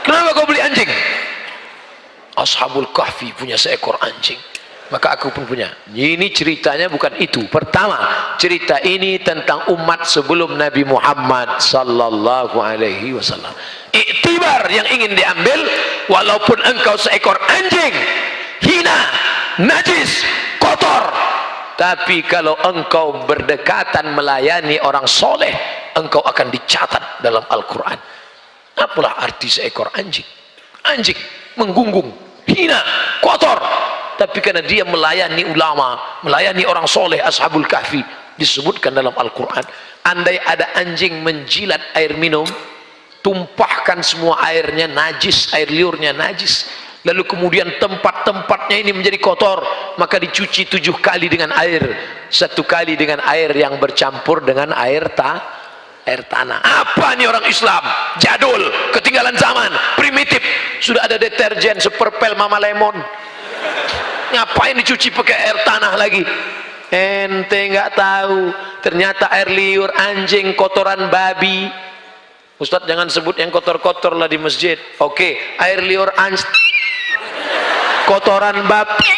Kenapa kau beli anjing? Ashabul Kahfi punya seekor anjing, maka aku pun punya. Ini ceritanya bukan itu. Pertama, cerita ini tentang umat sebelum Nabi Muhammad sallallahu alaihi wasallam. Iktibar yang ingin diambil, walaupun engkau seekor anjing, hina, najis, kotor, tapi kalau engkau berdekatan melayani orang soleh, engkau akan dicatat dalam Al-Quran. Apalah arti seekor anjing? Anjing menggunggung, hina, kotor, tapi karena dia melayani ulama, melayani orang soleh, Ashabul Kahfi, disebutkan dalam Al-Quran. Andai ada anjing menjilat air minum, tumpahkan semua airnya najis, air liurnya najis, lalu kemudian tempat-tempatnya ini menjadi kotor, maka dicuci 7 kali dengan air, 1 kali dengan air yang bercampur dengan air tanah. Apa nih orang Islam? Jadul, ketinggalan zaman, primitif. Sudah ada deterjen seperpel Mama Lemon. Ngapain dicuci pakai air tanah lagi? Ente nggak tahu, ternyata air liur anjing, kotoran babi. Ustadz jangan sebut yang kotor-kotor lah di masjid. Oke, air liur anjing, kotoran babi.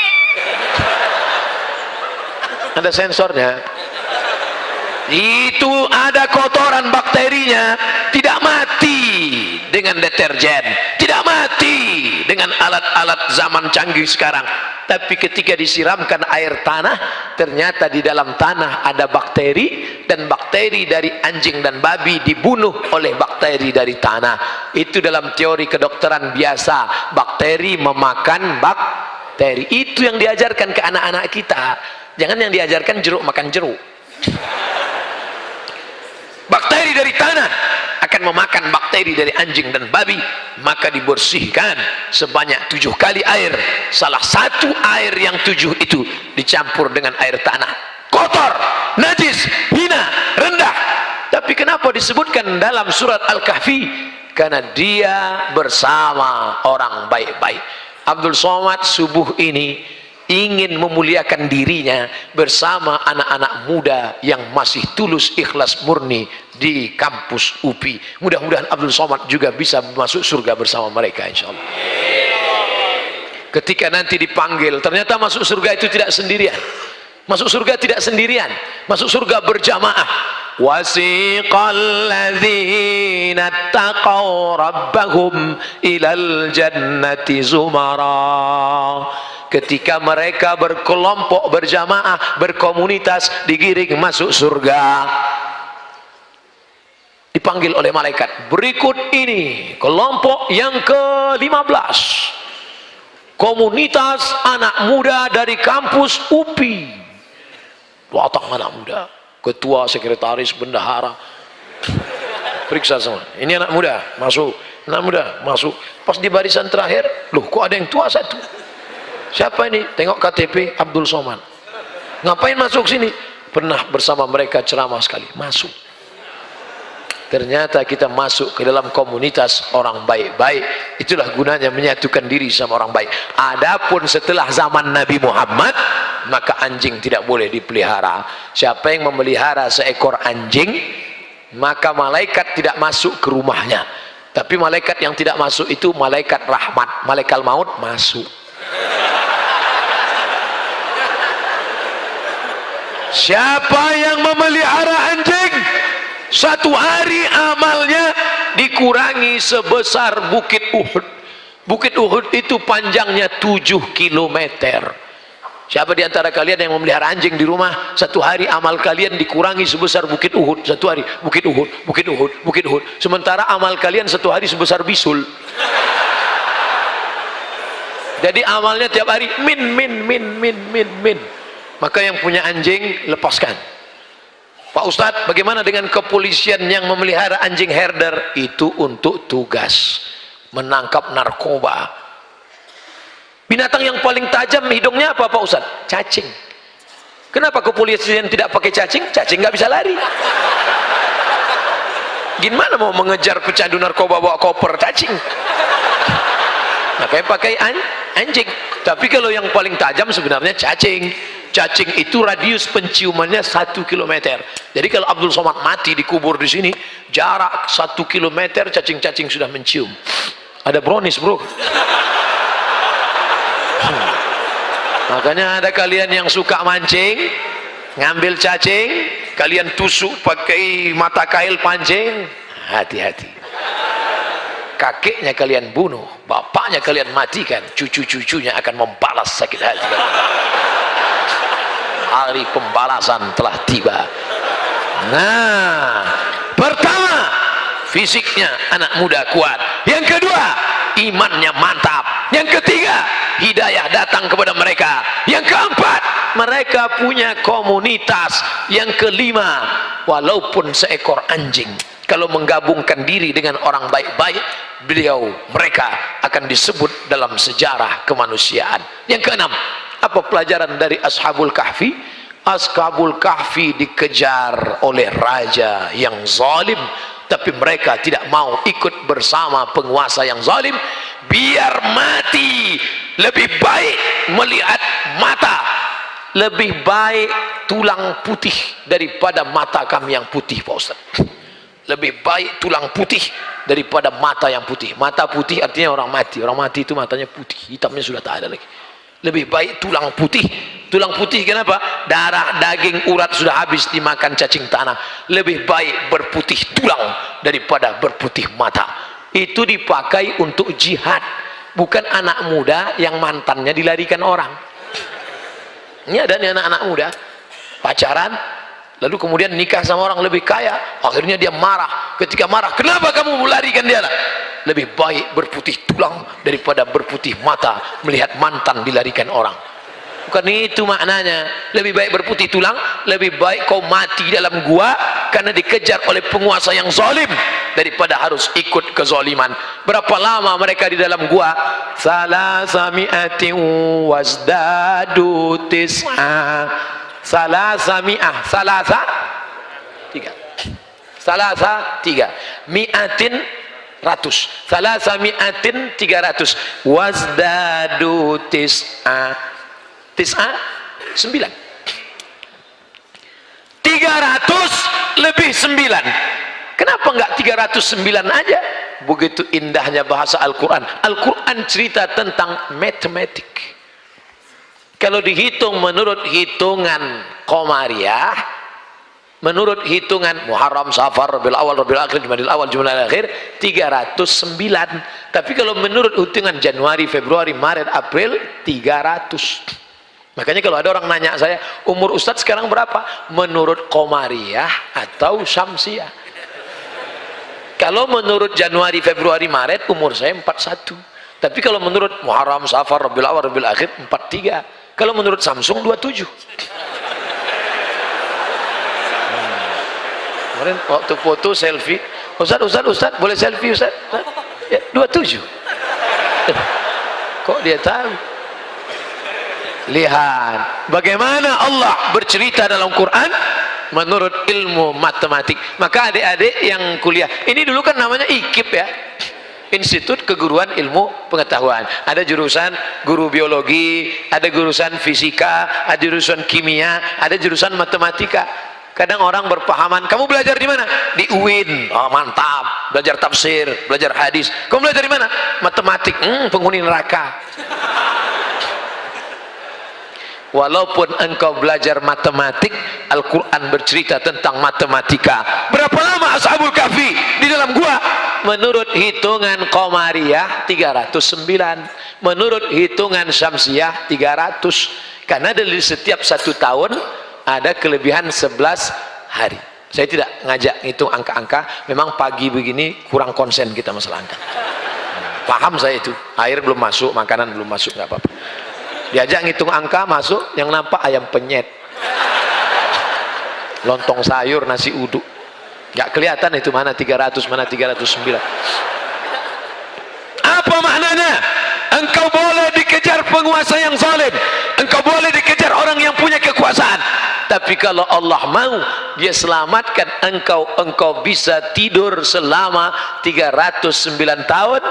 Ada sensornya. Itu ada kotoran, bakterinya tidak mati dengan deterjen, tidak mati dengan alat-alat zaman canggih sekarang, tapi ketika disiramkan air tanah, ternyata di dalam tanah ada bakteri, dan bakteri dari anjing dan babi dibunuh oleh bakteri dari tanah. Itu dalam teori kedokteran biasa, bakteri memakan bakteri. Itu yang diajarkan ke anak-anak kita. Jangan yang diajarkan jeruk makan jeruk. Bakteri dari tanah akan memakan bakteri dari anjing dan babi, maka dibersihkan sebanyak 7 kali air. Salah satu air yang 7 itu dicampur dengan air tanah. Kotor, najis, hina, rendah. Tapi kenapa disebutkan dalam surat Al-Kahfi? Karena dia bersama orang baik-baik. Abdul Somad subuh ini ingin memuliakan dirinya bersama anak-anak muda yang masih tulus, ikhlas, murni di kampus UPI. Mudah-mudahan Abdul Somad juga bisa masuk surga bersama mereka, insya Allah. Ketika nanti dipanggil, ternyata masuk surga itu tidak sendirian. Masuk surga tidak sendirian, masuk surga berjamaah. Wasiqal ladzina taqaw rabbahum ilal jannati zumara. Ketika mereka berkelompok, berjamaah, berkomunitas, digiring masuk surga, dipanggil oleh malaikat. Berikut ini kelompok yang ke-15, komunitas anak muda dari kampus UPI. Datang anak muda, ketua, sekretaris, bendahara, periksa semua. Ini anak muda masuk, anak muda masuk. Pas di barisan terakhir, loh kok ada yang tua satu? Siapa ini? Tengok KTP Abdul Somad. Ngapain masuk sini? Pernah bersama mereka ceramah sekali. Masuk. Ternyata kita masuk ke dalam komunitas orang baik-baik. Itulah gunanya menyatukan diri sama orang baik. Adapun setelah zaman Nabi Muhammad, maka anjing tidak boleh dipelihara. Siapa yang memelihara seekor anjing, maka malaikat tidak masuk ke rumahnya. Tapi malaikat yang tidak masuk itu malaikat rahmat, malaikat maut masuk. Siapa yang memelihara anjing, satu hari amalnya dikurangi sebesar Bukit Uhud. Bukit Uhud itu panjangnya 7 kilometer. Siapa di antara kalian yang memelihara anjing di rumah, satu hari amal kalian dikurangi sebesar Bukit Uhud. Satu hari Bukit Uhud, Bukit Uhud, Bukit Uhud. Sementara amal kalian satu hari sebesar bisul. Jadi amalnya tiap hari min. Maka yang punya anjing lepaskan. Pak Ustadz, bagaimana dengan kepolisian yang memelihara anjing herder? Itu untuk tugas menangkap narkoba. Binatang yang paling tajam hidungnya apa Pak Ustadz? Cacing. Kenapa kepolisian tidak pakai cacing? Cacing nggak bisa lari. Gimana mau mengejar pecandu narkoba bawa koper cacing? Makanya pakai anjing. Tapi kalau yang paling tajam sebenarnya cacing. Cacing itu radius penciumannya 1 kilometer. Jadi kalau Abdul Somad mati dikubur di sini, jarak 1 kilometer cacing-cacing sudah mencium. Ada brownies, bro. Makanya ada kalian yang suka mancing, ngambil cacing, kalian tusuk pakai mata kail pancing, hati-hati. Kakeknya kalian bunuh, bapaknya kalian matikan, cucu-cucunya akan membalas sakit hati. Hari pembalasan telah tiba. Nah, pertama, fisiknya anak muda kuat. Yang kedua, imannya mantap. Yang ketiga, hidayah datang kepada mereka. Yang keempat, mereka punya komunitas. Yang kelima, walaupun seekor anjing, kalau menggabungkan diri dengan orang baik-baik, mereka akan disebut dalam sejarah kemanusiaan. Yang keenam, apa pelajaran dari Ashabul Kahfi? Ashabul Kahfi dikejar oleh raja yang zalim, tapi mereka tidak mau ikut bersama penguasa yang zalim. Biar mati, lebih baik melihat mata, lebih baik tulang putih daripada mata kami yang putih, Pak Ustaz. Lebih baik tulang putih daripada mata yang putih. Mata putih artinya orang mati. Orang mati itu matanya putih, hitamnya sudah tak ada lagi. Lebih baik tulang putih. Tulang putih kenapa? Darah, daging, urat sudah habis dimakan cacing tanah. Lebih baik berputih tulang daripada berputih mata. Itu dipakai untuk jihad, bukan anak muda yang mantannya dilarikan orang. Ini ada nih anak-anak muda pacaran, lalu kemudian nikah sama orang lebih kaya, akhirnya dia marah. Ketika marah, kenapa kamu melarikan dia? Lebih baik berputih tulang daripada berputih mata melihat mantan dilarikan orang. Bukan itu maknanya. Lebih baik berputih tulang, lebih baik kau mati dalam gua karena dikejar oleh penguasa yang zalim daripada harus ikut kezaliman. Berapa lama mereka di dalam gua? Salasami'atin wasdadu tis'a. Salasami'ah, tiga, mi'atin ratus, salasami'atin 300, wasdadu tis'a 9, 300 lebih 9. Kenapa enggak 309 aja? Begitu indahnya bahasa Al-Quran. Al-Quran cerita tentang matematik. Kalau dihitung menurut hitungan Qamariyah, menurut hitungan Muharram, Safar, Rabiul Awal, Rabiul Akhir, Jumadil Awal, Jumadil Akhir, 309. Tapi kalau menurut hitungan Januari, Februari, Maret, April, 300. Makanya kalau ada orang nanya saya, umur Ustadz sekarang berapa? Menurut Qamariyah atau Syamsiyah? Kalau menurut Januari, Februari, Maret, umur saya 41. Tapi kalau menurut Muharram, Safar, Rabiul Awal, Rabiul Akhir, 43. Kalau menurut Samsung 27. Kemarin waktu foto selfie, Ustaz, boleh selfie Ustaz? Ya, 27. Kok dia tahu? Lihat bagaimana Allah bercerita dalam Quran menurut ilmu matematik. Maka adik-adik yang kuliah, ini dulu kan namanya IKIP ya, Institut Keguruan Ilmu Pengetahuan. Ada jurusan guru biologi, ada jurusan fisika, ada jurusan kimia, ada jurusan matematika. Kadang orang berpahaman, kamu belajar di mana? Di UIN. Oh, mantap. Belajar tafsir, belajar hadis. Kamu belajar di mana? Matematik. Penghuni neraka. Walaupun engkau belajar matematik, Al-Quran bercerita tentang matematika. Berapa lama Ashabul Kahfi di dalam gua? Menurut hitungan Qamariyah 309, menurut hitungan Syamsiyah 300. Karena dari setiap 1 tahun ada kelebihan 11 hari. Saya tidak ngajak ngitung angka-angka, memang pagi begini kurang konsen kita masalah angka. Paham saya itu, air belum masuk, makanan belum masuk, nggak apa-apa. Diajak ngitung angka masuk, yang nampak ayam penyet, lontong sayur, nasi uduk, nggak kelihatan itu mana 300 mana 309. Apa maknanya? Engkau boleh dikejar penguasa yang zalim, engkau boleh dikejar orang yang punya kekuasaan. kekuasaan. Tapi kalau Allah mau dia selamatkan engkau bisa tidur selama 309 tahun,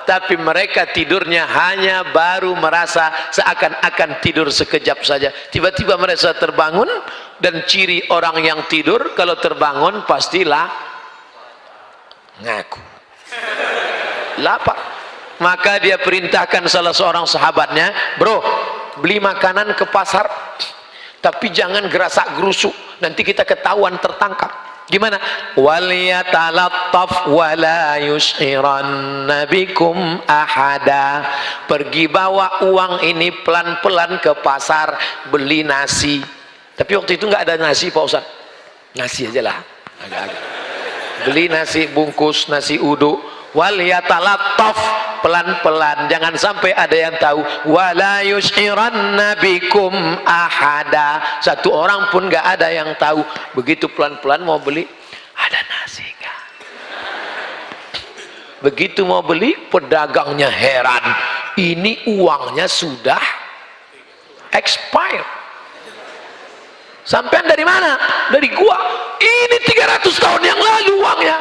tapi mereka tidurnya hanya baru merasa seakan-akan tidur sekejap saja, tiba-tiba mereka terbangun. Dan ciri orang yang tidur kalau terbangun pastilah ngaku lapar. Maka dia perintahkan salah seorang sahabatnya, bro, beli makanan ke pasar, tapi jangan gerasak gerusuk, nanti kita ketahuan tertangkap. Gimana? Waliyatalattaf wala yus'iranna bikum ahada. Pergi bawa uang ini pelan-pelan ke pasar, beli nasi. Tapi waktu itu nggak ada nasi Pak Ustaz, nasi aja lah, agak-agak. Beli nasi bungkus, nasi uduk. Waliyatalattaf, pelan-pelan, jangan sampai ada yang tahu. Wala yus'iranna bikum ahada, satu orang pun nggak ada yang tahu. Begitu pelan-pelan mau beli, ada nasi nggak? Begitu mau beli, pedagangnya heran, ini uangnya sudah expired. Sampean dari mana? Dari gua. Ini 300 tahun yang lalu uangnya.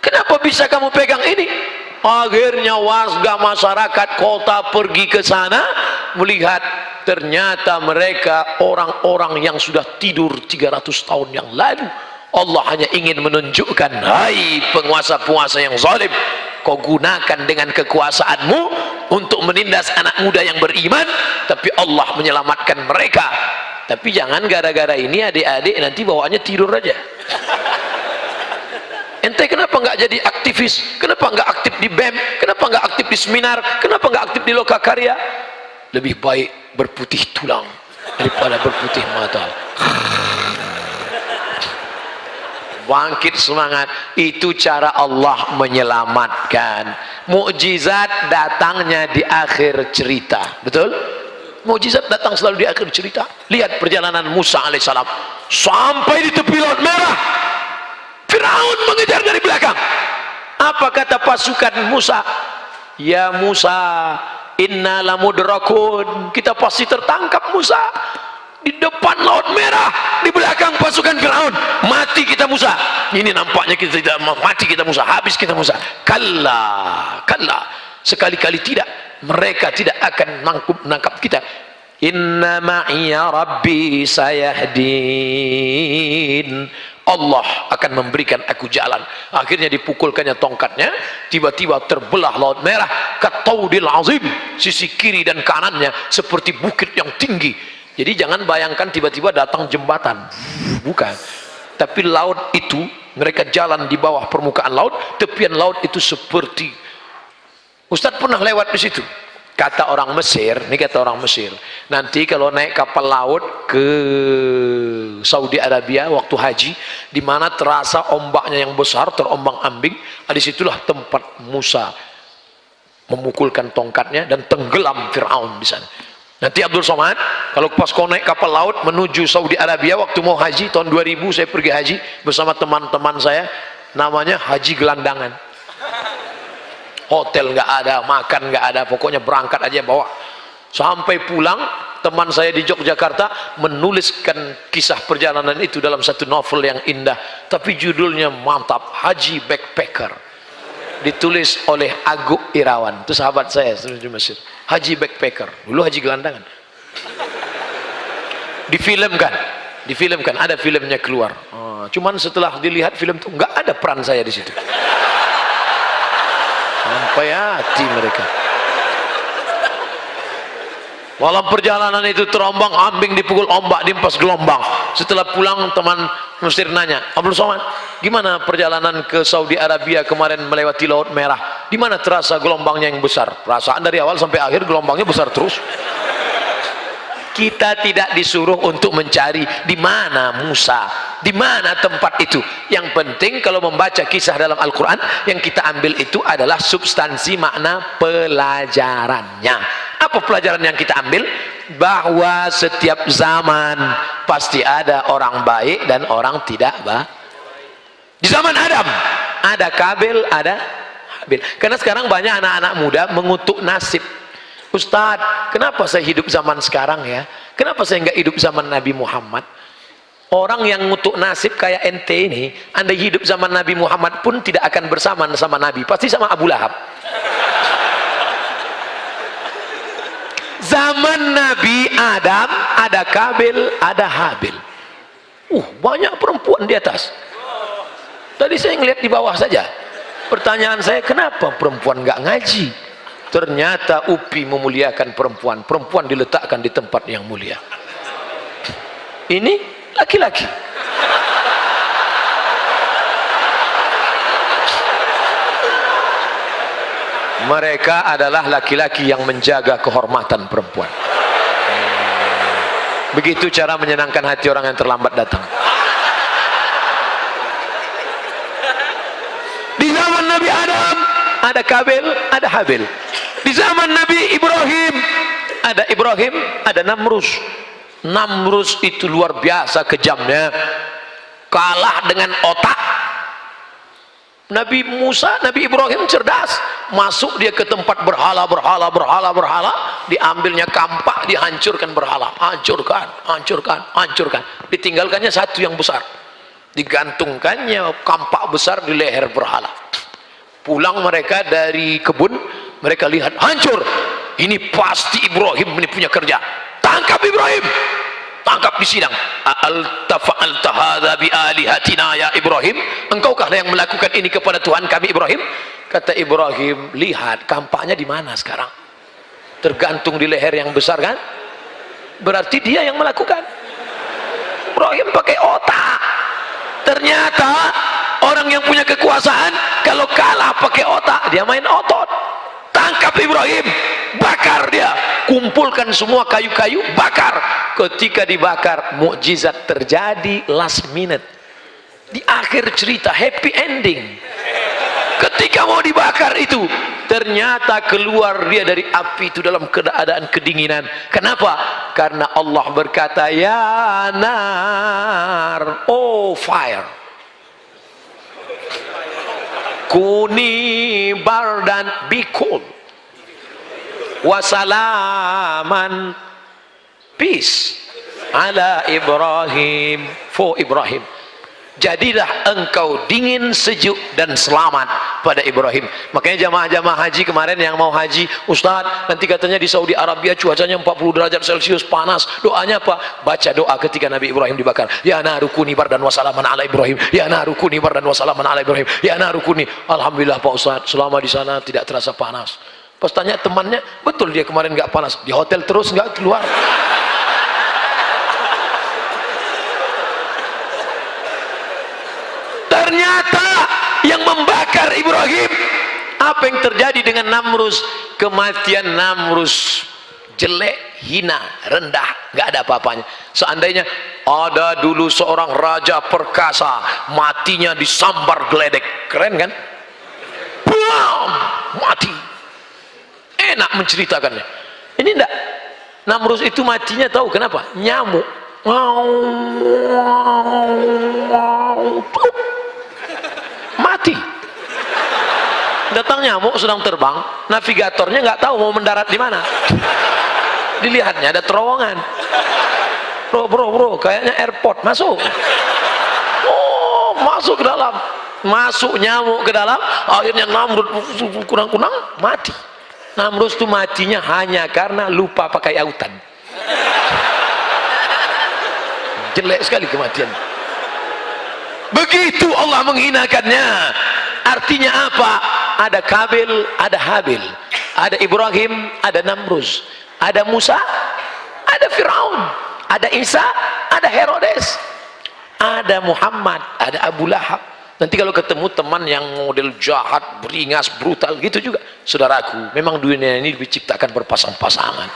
Kenapa bisa kamu pegang ini? Akhirnya warga masyarakat kota pergi ke sana melihat, ternyata mereka orang-orang yang sudah tidur 300 tahun yang lalu. Allah hanya ingin menunjukkan, hai penguasa-penguasa yang zalim, kau gunakan dengan kekuasaanmu untuk menindas anak muda yang beriman, tapi Allah menyelamatkan mereka. Tapi jangan gara-gara ini adik-adik nanti bawaannya tidur aja. Ente kenapa nggak jadi aktivis? Kenapa nggak aktif di BEM? Kenapa nggak aktif di seminar? Kenapa nggak aktif di Lokakarya? Lebih baik berputih tulang daripada berputih mata. Bangkit semangat. Itu cara Allah menyelamatkan. Mukjizat datangnya di akhir cerita. Betul? Mukjizat datang selalu di akhir cerita. Lihat perjalanan Musa alaihissalam sampai di tepi Laut Merah. Firaun mengejar dari belakang. Apa kata pasukan Musa? Ya Musa, inna lamudrakun, kita pasti tertangkap Musa. Di depan Laut Merah, di belakang pasukan Firaun. Mati kita Musa. Ini nampaknya kita tidak mati kita Musa, habis kita Musa. Kalla, kalla, sekali-kali tidak. Mereka tidak akan menangkap kita. Inna ma'iya rabbi sayahdin. Allah akan memberikan aku jalan. Akhirnya dipukulkannya tongkatnya, tiba-tiba terbelah Laut Merah kataudil azim, sisi kiri dan kanannya seperti bukit yang tinggi. Jadi jangan bayangkan tiba-tiba datang jembatan, bukan. Tapi laut itu, mereka jalan di bawah permukaan laut, tepian laut itu seperti, Ustadz pernah lewat di situ. Kata orang Mesir, ini kata orang Mesir, nanti kalau naik kapal laut ke Saudi Arabia waktu haji, di mana terasa ombaknya yang besar, terombang-ambing, disitulah tempat Musa memukulkan tongkatnya dan tenggelam Fir'aun di sana. Nanti Abdul Somad, kalau pas kau naik kapal laut menuju Saudi Arabia waktu mau haji tahun 2000, saya pergi haji bersama teman-teman saya, namanya Haji Gelandangan. Hotel nggak ada, makan nggak ada, pokoknya berangkat aja bawa. Sampai pulang, teman saya di Yogyakarta menuliskan kisah perjalanan itu dalam satu novel yang indah, tapi judulnya mantap, Haji Backpacker. Ditulis oleh Agung Irawan, itu sahabat saya di Mesir. Haji Backpacker, dulu Haji Gelandangan. Difilmkan, ada filmnya keluar. Cuman setelah dilihat film itu nggak ada peran saya di situ. Sampai hati mereka. Walau perjalanan itu terombang ambing, dipukul ombak, diempas gelombang. Setelah pulang teman Mesir nanya, Abdul Somad, gimana perjalanan ke Saudi Arabia kemarin melewati Laut Merah? Di mana terasa gelombangnya yang besar? Perasaan dari awal sampai akhir gelombangnya besar terus. Kita tidak disuruh untuk mencari di mana Musa, di mana tempat itu. Yang penting kalau membaca kisah dalam Al-Quran, yang kita ambil itu adalah substansi makna pelajarannya. Apa pelajaran yang kita ambil? Bahwa setiap zaman pasti ada orang baik dan orang tidak baik. Di zaman Adam ada Kabil, ada Habil. Karena sekarang banyak anak-anak muda mengutuk nasib. Ustadz, kenapa saya hidup zaman sekarang ya? Kenapa saya nggak hidup zaman Nabi Muhammad? Orang yang ngutuk nasib kayak ente ini, anda hidup zaman Nabi Muhammad pun tidak akan bersamaan sama Nabi, pasti sama Abu Lahab. Zaman Nabi Adam ada Kabil, ada Habil. Banyak perempuan di atas. Tadi saya ngeliat di bawah saja. Pertanyaan saya, kenapa perempuan nggak ngaji? Ternyata UPI memuliakan perempuan. Perempuan diletakkan di tempat yang mulia. Ini laki-laki. Mereka adalah laki-laki yang menjaga kehormatan perempuan. Begitu cara menyenangkan hati orang yang terlambat datang. Di zaman Nabi Adam ada Kabil, ada Habil. Di zaman Nabi Ibrahim, ada Namrus. Namrus itu luar biasa kejamnya, kalah dengan otak. Nabi Musa, Nabi Ibrahim cerdas, masuk dia ke tempat berhala, diambilnya kampak, dihancurkan berhala, hancurkan, ditinggalkannya satu yang besar, digantungkannya kampak besar di leher berhala. Pulang mereka dari kebun, mereka lihat hancur. Ini pasti Ibrahim ini punya kerja. Tangkap Ibrahim, tangkap di sidang. Fa'alta hadza bi alihatina ya Ibrahim, engkaukah yang melakukan ini kepada Tuhan kami Ibrahim? Kata Ibrahim, lihat kampaknya di mana sekarang, tergantung di leher yang besar kan, berarti dia yang melakukan. Ibrahim pakai otak. Ternyata orang yang punya kekuasaan kalau kalah pakai otak, dia main otot. Tangkap Ibrahim, bakar dia, kumpulkan semua kayu-kayu, bakar. Ketika dibakar, mukjizat terjadi last minute. Di akhir cerita, happy ending. Ketika mau dibakar itu, ternyata keluar dia dari api itu dalam keadaan kedinginan. Kenapa? Karena Allah berkata, ya nar, oh fire, kuni bardan, be cool, wasalaman, peace ala Ibrahim, for Ibrahim. Jadilah engkau dingin, sejuk dan selamat pada Ibrahim. Makanya jamaah-jamaah haji kemarin yang mau haji, Ustadz nanti katanya di Saudi Arabia cuacanya 40 derajat Celcius panas, doanya apa? Baca doa ketika Nabi Ibrahim dibakar, ya narukuni bardan wasalaman ala Ibrahim, ya narukuni bardan wasalaman ala Ibrahim, ya narukuni. Alhamdulillah Pak Ustadz, selama di sana tidak terasa panas. Pas tanya temannya, betul dia kemarin nggak panas, di hotel terus nggak keluar. Ternyata yang membakar Ibrahim, apa yang terjadi dengan Namrus? Kematian Namrus jelek, hina, rendah, nggak ada apa-apanya. Seandainya ada dulu seorang raja perkasa, matinya disambar geledek, keren kan? Bam, mati. Enak menceritakannya. Ini enggak. Namrus itu matinya tahu kenapa? Nyamuk. Mati. Datang nyamuk sedang terbang, navigatornya nggak tahu mau mendarat di mana. Dilihatnya ada terowongan. Bro, kayaknya airport, masuk. Oh, masuk ke dalam. Masuk nyamuk ke dalam, akhirnya Namrud kunang-kunang mati. Namrud itu matinya hanya karena lupa pakai autan. Jelek sekali kematian. Begitu Allah menghinakannya. Artinya apa? Ada Kabil, ada Habil, ada Ibrahim, ada Namrus, ada Musa, ada Firaun, ada Isa, ada Herodes, ada Muhammad, ada Abu Lahab. Nanti kalau ketemu teman yang model jahat, beringas, brutal gitu juga, saudaraku, memang dunia ini diciptakan berpasang-pasangan.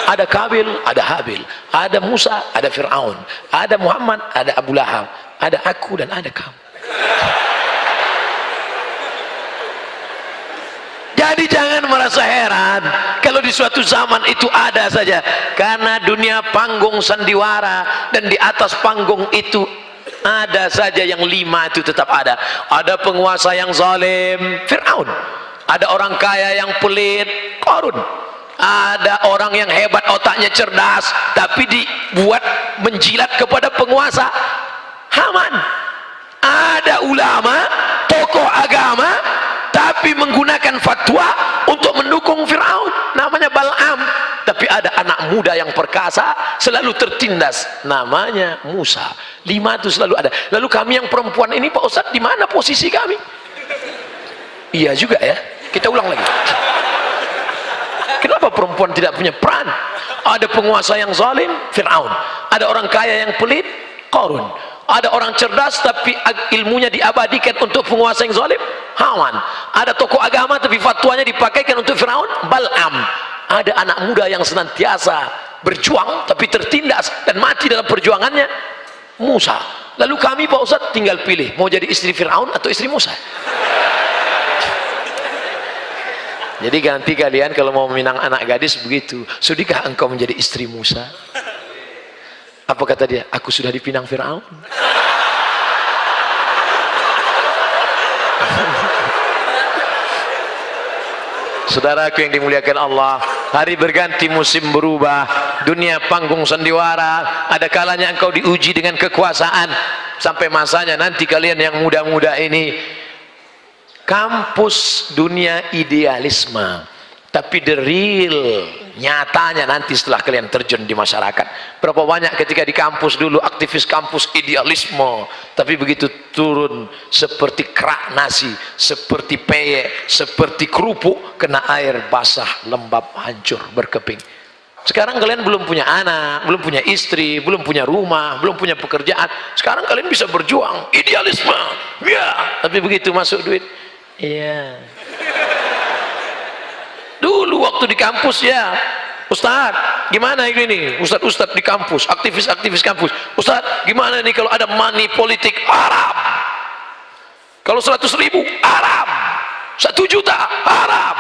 Ada Kabil, ada Habil, ada Musa, ada Firaun, ada Muhammad, ada Abu Lahab, ada aku dan ada kamu. Jadi jangan merasa heran kalau di suatu zaman itu ada saja, karena dunia panggung sandiwara, dan di atas panggung itu ada saja yang 5 itu tetap ada. Ada penguasa yang zalim, Fir'aun. Ada orang kaya yang pelit, Qarun. Ada orang yang hebat, otaknya cerdas, tapi dibuat menjilat kepada penguasa. Haman. Ada ulama, tokoh agama, tapi menggunakan fatwa untuk mendukung Fir'aun, namanya Bal'am. Tapi ada anak muda yang perkasa, selalu tertindas, namanya Musa. 5 itu selalu ada. Lalu kami yang perempuan ini, Pak Ustadz, di mana posisi kami? Iya juga ya, kita ulang lagi. Kenapa perempuan tidak punya peran? Ada penguasa yang zalim, Fir'aun. Ada orang kaya yang pelit, Qarun. Ada orang cerdas tapi ilmunya diabadikan untuk penguasa yang zalim, Haman. Ada tokoh agama tapi fatwanya dipakaikan untuk Fir'aun, Bal'am. Ada anak muda yang senantiasa berjuang tapi tertindas dan mati dalam perjuangannya, Musa. Lalu kami, Pak Ustadz, tinggal pilih mau jadi istri Fir'aun atau istri Musa. Jadi ganti kalian kalau mau meminang anak gadis begitu. Sudikah engkau menjadi istri Musa? Apa kata dia? Aku sudah dipinang Fir'aun. Saudaraku yang dimuliakan Allah, hari berganti, musim berubah, dunia panggung sandiwara. Ada kalanya engkau diuji dengan kekuasaan, sampai masanya nanti kalian yang muda-muda ini, kampus dunia idealisme, tapi the real nyatanya nanti setelah kalian terjun di masyarakat. Berapa banyak ketika di kampus dulu aktivis kampus idealisme, tapi begitu turun seperti kerak nasi, seperti peyek, seperti kerupuk kena air basah, lembab, hancur, berkeping. Sekarang kalian belum punya anak, belum punya istri, belum punya rumah, belum punya pekerjaan. Sekarang kalian bisa berjuang idealisme, ya. Tapi begitu masuk duit, iya. Dulu waktu di kampus, ya Ustadz, gimana ini Ustadz di kampus, aktivis kampus, Ustadz gimana nih kalau ada money politik, haram. Kalau 100.000 haram, 1 juta haram.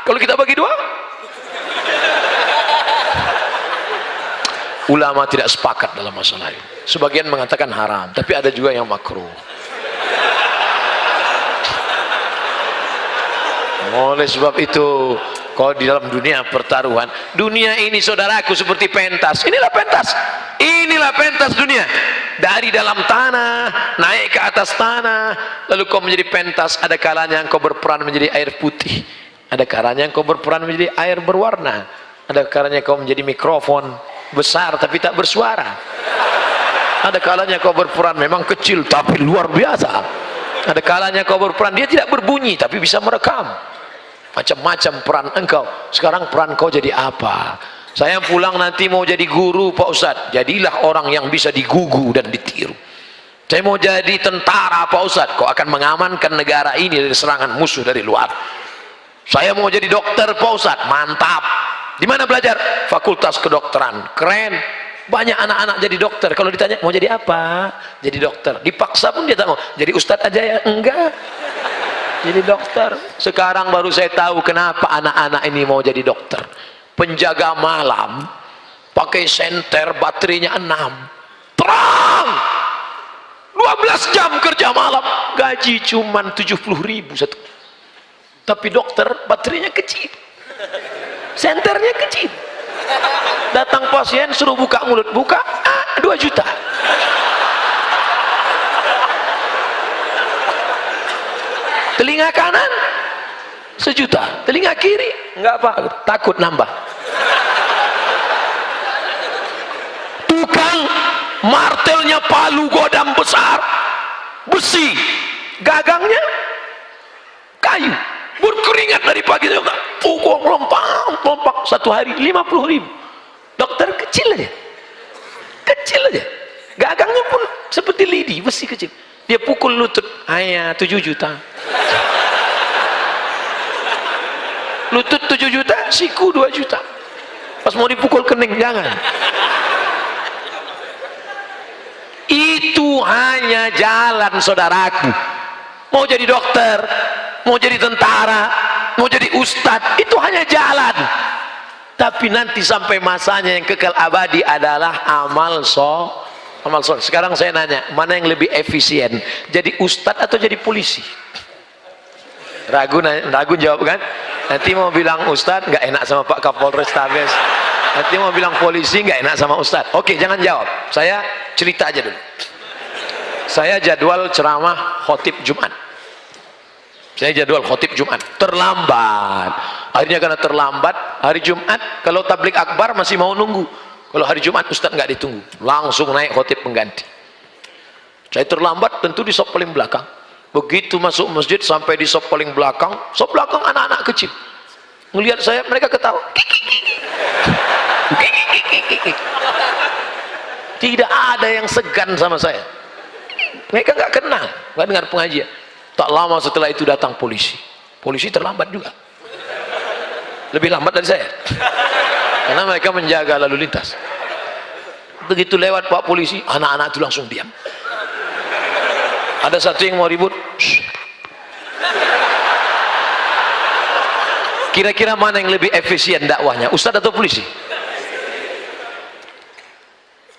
Kalau kita bagi 2, ulama tidak sepakat dalam masalah ini. Sebagian mengatakan haram, tapi ada juga yang makruh. Oleh sebab itu, kalau di dalam dunia pertaruhan, dunia ini saudaraku seperti pentas. Inilah pentas dunia. Dari dalam tanah naik ke atas tanah, lalu kau menjadi pentas. Ada kalanya engkau berperan menjadi air putih, ada kalanya engkau berperan menjadi air berwarna, ada kalanya kau menjadi mikrofon besar tapi tak bersuara, ada kalanya kau berperan memang kecil tapi luar biasa, ada kalanya kau berperan dia tidak berbunyi tapi bisa merekam. Macam-macam peran engkau. Sekarang peran kau jadi apa? Saya pulang nanti mau jadi guru, Pak Ustadz. Jadilah orang yang bisa digugu dan ditiru. Saya mau jadi tentara, Pak Ustadz. Kau akan mengamankan negara ini dari serangan musuh dari luar. Saya mau jadi dokter, Pak Ustadz. Mantap. Di mana belajar? Fakultas Kedokteran. Keren. Banyak anak-anak jadi dokter. Kalau ditanya mau jadi apa? Jadi dokter. Dipaksa pun dia tak mau. Jadi Ustadz aja ya? Enggak. Jadi dokter. Sekarang baru saya tahu kenapa anak-anak ini mau jadi dokter. Penjaga malam, pakai senter, baterainya 6, terang, 12 jam kerja malam, gaji cuman 70.000 satu. Tapi dokter baterainya kecil, senternya kecil. Datang pasien suruh buka mulut, buka 2 juta. Telinga kanan 1 juta, telinga kiri enggak apa, takut nambah. Tukang martelnya palu godam besar, besi, gagangnya kayu, berkeringat dari pagi sampai pukul lompat 1 hari 50.000. Dokter kecil aja, gagangnya pun seperti lidi, besi kecil. Dia pukul lutut, 7 juta. Lutut 7 juta, siku 2 juta. Pas mau dipukul kening, jangan. Itu hanya jalan, saudaraku. Mau jadi dokter, mau jadi tentara, mau jadi ustadz, itu hanya jalan. Tapi nanti sampai masanya yang kekal abadi adalah amal soleh. Sekarang saya nanya, mana yang lebih efisien, jadi ustadz atau jadi polisi? Ragu jawab kan? Nanti mau bilang Ustadz nggak enak sama Pak Kapolres Tabes. Nanti mau bilang polisi nggak enak sama Ustadz. Oke, jangan jawab. Saya cerita aja dulu. Saya jadwal ceramah khotib Jumat. Saya jadwal khotib Jumat. Terlambat. Akhirnya karena terlambat, hari Jumat kalau tablik akbar masih mau nunggu. Kalau hari Jumat Ustadz nggak ditunggu. Langsung naik khotib pengganti. Saya terlambat tentu di sop paling belakang. Begitu masuk masjid sampai di sop paling belakang, sop belakang anak-anak kecil. Ngelihat saya mereka ketawa. Tidak ada yang segan sama saya. Mereka nggak kenal, nggak dengar pengajian. Tak lama setelah itu datang polisi. Polisi terlambat juga. Lebih lambat dari saya. Karena mereka menjaga lalu lintas. Begitu lewat Pak polisi, anak-anak itu langsung diam. Ada satu yang mau ribut. Kira-kira mana yang lebih efisien dakwahnya, Ustadz atau polisi?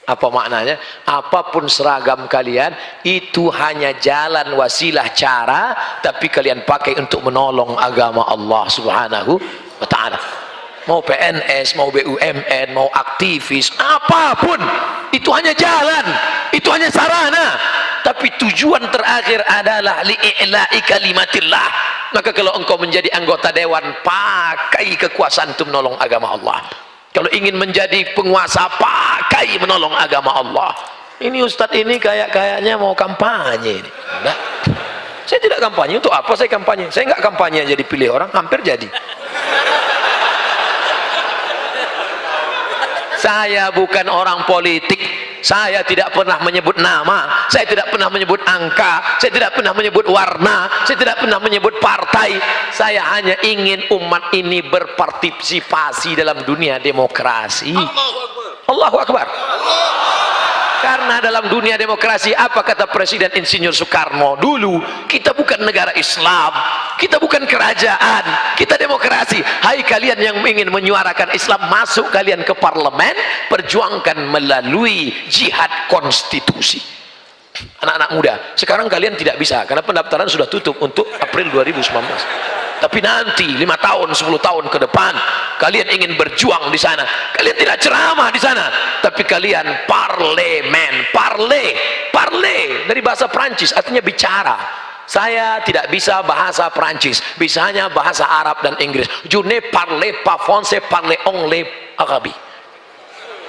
Apa maknanya? Apapun seragam kalian, itu hanya jalan, wasilah, cara, tapi kalian pakai untuk menolong agama Allah Subhanahu wa ta'ala. Mau PNS, mau BUMN, mau aktivis, apapun, itu hanya jalan, itu hanya sarana, tapi tujuan terakhir adalah li'i'la'i kalimatillah. Maka kalau engkau menjadi anggota dewan, pakai kekuasaan untuk menolong agama Allah. Kalau ingin menjadi penguasa, pakai menolong agama Allah. Ini Ustadz ini kayaknya mau kampanye ini. Enggak. Saya tidak kampanye. Untuk apa saya kampanye? Saya enggak kampanye jadi pilih orang, hampir jadi. Saya bukan orang politik. Saya tidak pernah menyebut nama, saya tidak pernah menyebut angka, saya tidak pernah menyebut warna, saya tidak pernah menyebut partai. Saya hanya ingin umat ini berpartisipasi dalam dunia demokrasi. Allahu Akbar. Karena dalam dunia demokrasi, apa kata Presiden Insinyur Soekarno dulu, kita bukan negara Islam, kita bukan kerajaan, kita demokrasi. Hai kalian yang ingin menyuarakan Islam, masuk kalian ke parlemen, perjuangkan melalui jihad konstitusi. Anak-anak muda, sekarang kalian tidak bisa karena pendaftaran sudah tutup untuk April 2019. Tapi nanti 5 tahun, 10 tahun ke depan, kalian ingin berjuang di sana. Kalian tidak ceramah di sana, tapi kalian parlemen, parle dari bahasa Prancis artinya bicara. Saya tidak bisa bahasa Prancis, bisanya bahasa Arab dan Inggris. Je ne parle pas français, parle anglais, arabe.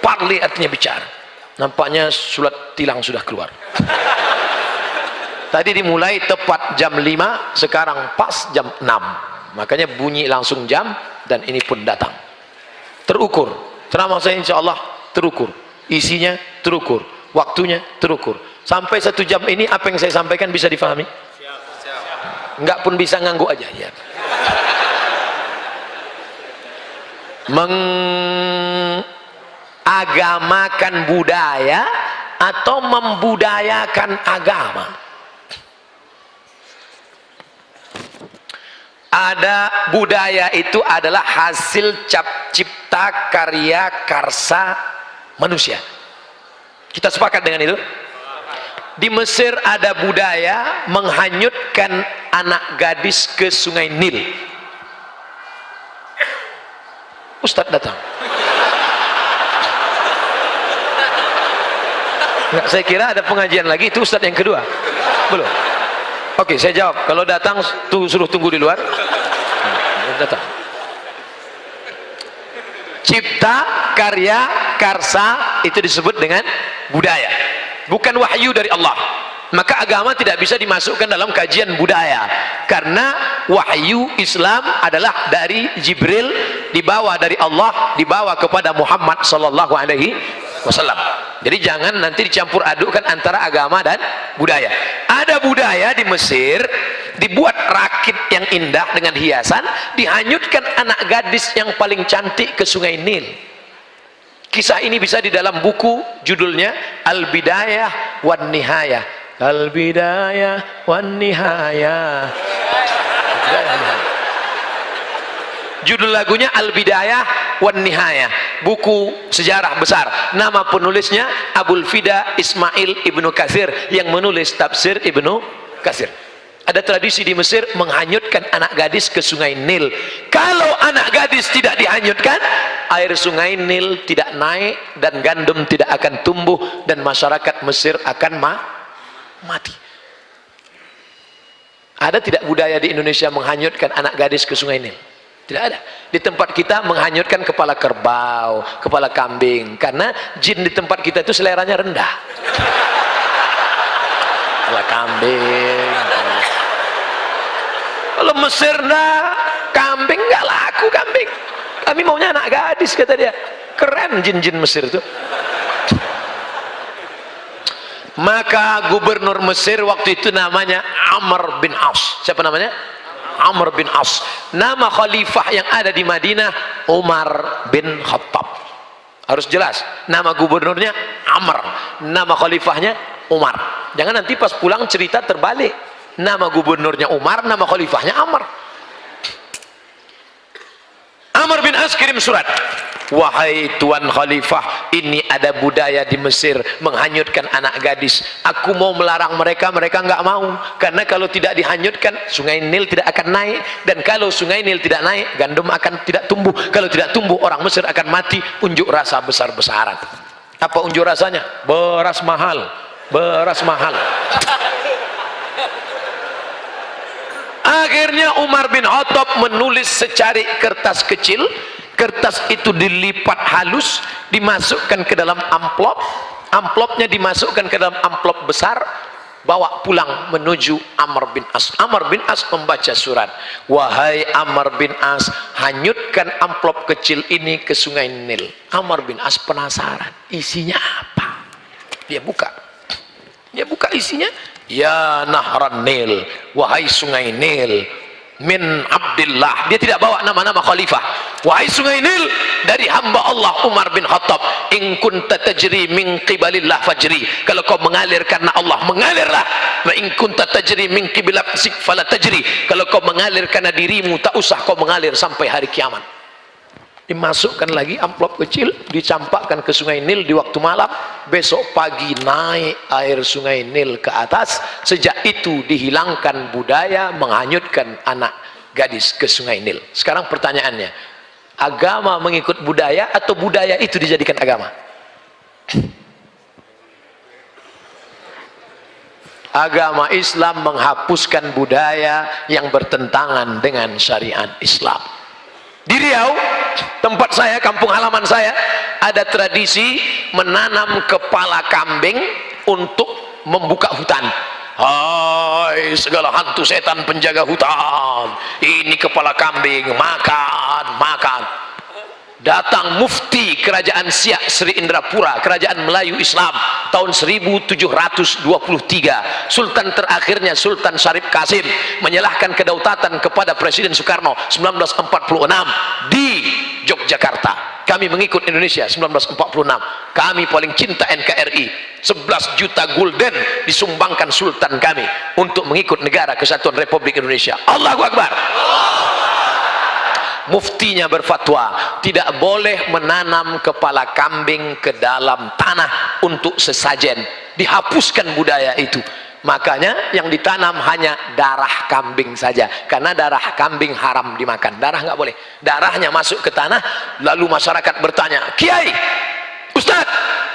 Parle artinya bicara. Nampaknya surat tilang sudah keluar. Tadi dimulai tepat jam 5, sekarang pas jam 6. Makanya bunyi langsung jam, dan ini pun datang. Terukur. Ceramah saya insya Allah terukur. Isinya terukur. Waktunya terukur. Sampai 1 jam ini apa yang saya sampaikan bisa difahami? Enggak pun bisa ngangguk aja. Ya. Mengagamakan budaya atau membudayakan agama. Ada budaya itu adalah hasil cipta karya karsa manusia. Kita sepakat dengan itu? Di Mesir ada budaya menghanyutkan anak gadis ke sungai Nil. Ustadz datang. Nggak, saya kira ada pengajian lagi, itu Ustadz yang kedua. Belum. Oke, saya jawab. Kalau datang, suruh tunggu di luar. Datang. Cipta, karya, karsa itu disebut dengan budaya. Bukan wahyu dari Allah. Maka agama tidak bisa dimasukkan dalam kajian budaya. Karena wahyu Islam adalah dari Jibril, dibawa dari Allah, dibawa kepada Muhammad sallallahu alaihi wasallam. Jadi jangan nanti dicampur adukkan antara agama dan budaya. Ada budaya di Mesir, dibuat rakit yang indah dengan hiasan, dihanyutkan anak gadis yang paling cantik ke sungai Nil. Kisah ini bisa di dalam buku, judulnya Al-Bidayah wan Nihayah. Al-Bidayah wan Nihayah. Judul lagunya Al-Bidayah wan Nihayah, buku sejarah besar. Nama penulisnya Abul Fida Ismail Ibnu Katsir yang menulis tafsir Ibnu Katsir. Ada tradisi di Mesir menghanyutkan anak gadis ke sungai Nil. Kalau anak gadis tidak dihanyutkan, air sungai Nil tidak naik dan gandum tidak akan tumbuh dan masyarakat Mesir akan mati. Ada tidak budaya di Indonesia menghanyutkan anak gadis ke sungai Nil? Tidak ada. Di tempat kita menghanyutkan kepala kerbau, kepala kambing, karena jin di tempat kita itu seleranya rendah. Kepala kambing. Kalau Mesir nah, kambing nggak laku kambing. Kami maunya anak gadis, kata dia. Keren jin-jin Mesir itu. Maka gubernur Mesir waktu itu namanya Amr bin As. Siapa namanya? Amr bin As. Nama khalifah yang ada di Madinah Umar bin Khattab. Harus jelas. Nama gubernurnya Amr, nama khalifahnya Umar. Jangan nanti pas pulang cerita terbalik. Nama gubernurnya Umar, nama khalifahnya Amr. Amr bin As kirim surat. Wahai Tuan Khalifah, ini ada budaya di Mesir menghanyutkan anak gadis. Aku mau melarang mereka, mereka nggak mau. Karena kalau tidak dihanyutkan, sungai Nil tidak akan naik. Dan kalau sungai Nil tidak naik, gandum akan tidak tumbuh. Kalau tidak tumbuh, orang Mesir akan mati. Unjuk rasa besar-besaran. Apa unjuk rasanya? Beras mahal. Beras mahal. Akhirnya Umar bin Khattab menulis secari kertas kecil. Kertas itu dilipat halus, dimasukkan ke dalam amplop. Amplopnya dimasukkan ke dalam amplop besar, bawa pulang menuju Amr bin As. Amr bin As membaca surat. Wahai Amr bin As, hanyutkan amplop kecil ini ke sungai Nil. Amr bin As penasaran, isinya apa? Dia buka isinya. Ya Nahran Nil, wahai sungai Nil, min Abdillah. Dia tidak bawa nama-nama khalifah. Wahai sungai Nil, dari hamba Allah Umar bin Khattab. In kunta tajri min qibalillah fajri. Kalau kau mengalir karena Allah, mengalirlah. Wa in kunta tajri min qibalillah fala tajri. Kalau kau mengalir karena dirimu, tak usah kau mengalir sampai hari kiamat. Dimasukkan lagi amplop kecil, dicampakkan ke sungai Nil di waktu malam. Besok pagi naik air sungai Nil ke atas. Sejak itu dihilangkan budaya menghanyutkan anak gadis ke sungai Nil. Sekarang pertanyaannya, agama mengikut budaya atau budaya itu dijadikan agama? Agama Islam menghapuskan budaya yang bertentangan dengan syariat Islam. Di Riau, tempat saya, kampung halaman saya, ada tradisi menanam kepala kambing untuk membuka hutan. Hai segala hantu setan penjaga hutan, ini kepala kambing, makan. Datang mufti kerajaan Siak Sri Indrapura, kerajaan Melayu Islam, tahun 1723. Sultan terakhirnya Sultan Syarif Kasim menyerahkan kedaulatan kepada Presiden Soekarno 1946 di Yogyakarta. Kami mengikut Indonesia 1946. Kami paling cinta NKRI. 11 juta gulden disumbangkan Sultan kami untuk mengikut negara kesatuan Republik Indonesia. Allahu Akbar. Muftinya berfatwa tidak boleh menanam kepala kambing ke dalam tanah untuk sesajen. Dihapuskan budaya itu. Makanya yang ditanam hanya darah kambing saja, karena darah kambing haram dimakan. Darah nggak boleh. Darahnya masuk ke tanah, lalu masyarakat bertanya, Kiai, Ustaz,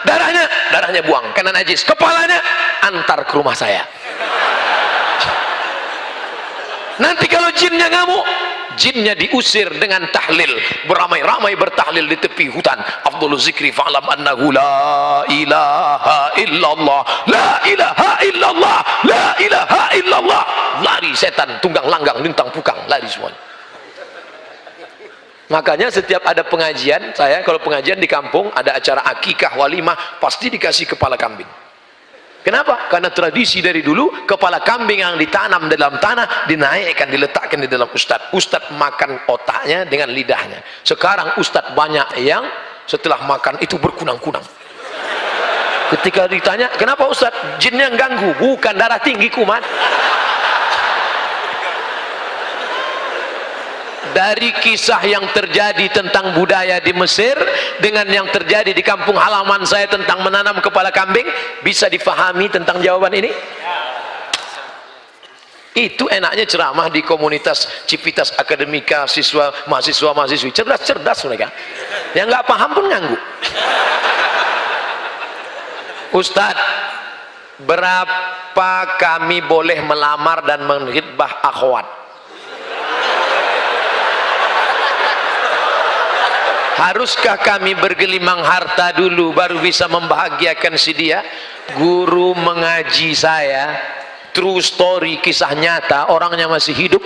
darahnya buang karena najis. Kepalanya antar ke rumah saya. Nanti kalau jinnya ngamuk, jinnya diusir dengan tahlil, beramai-ramai bertahlil di tepi hutan. Afdhalul zikri fa'lam annahu la ilaha illallah, la ilaha illallah, la ilaha illallah. Lari setan, tunggang langgang, lintang pukang, lari semuanya. Makanya setiap ada pengajian, saya kalau pengajian di kampung ada acara akikah, walimah, pasti dikasih kepala kambing. Kenapa? Karena tradisi dari dulu, kepala kambing yang ditanam dalam tanah dinaikkan, diletakkan di dalam ustadz. Ustadz makan otaknya dengan lidahnya. Sekarang ustadz banyak yang setelah makan itu berkunang-kunang. Ketika ditanya, kenapa ustadz? Jinnya ganggu. Bukan, darah tinggi kumat. Dari kisah yang terjadi tentang budaya di Mesir dengan yang terjadi di kampung halaman saya tentang menanam kepala kambing, bisa difahami tentang jawaban ini? Itu enaknya ceramah di komunitas Civitas Akademika, siswa mahasiswi cerdas mereka. Yang nggak paham pun ngangguk. Ustadz, berapa kami boleh melamar dan menghitbah akhwat? Haruskah kami bergelimang harta dulu baru bisa membahagiakan si dia? Guru mengaji saya, true story, kisah nyata, orangnya masih hidup,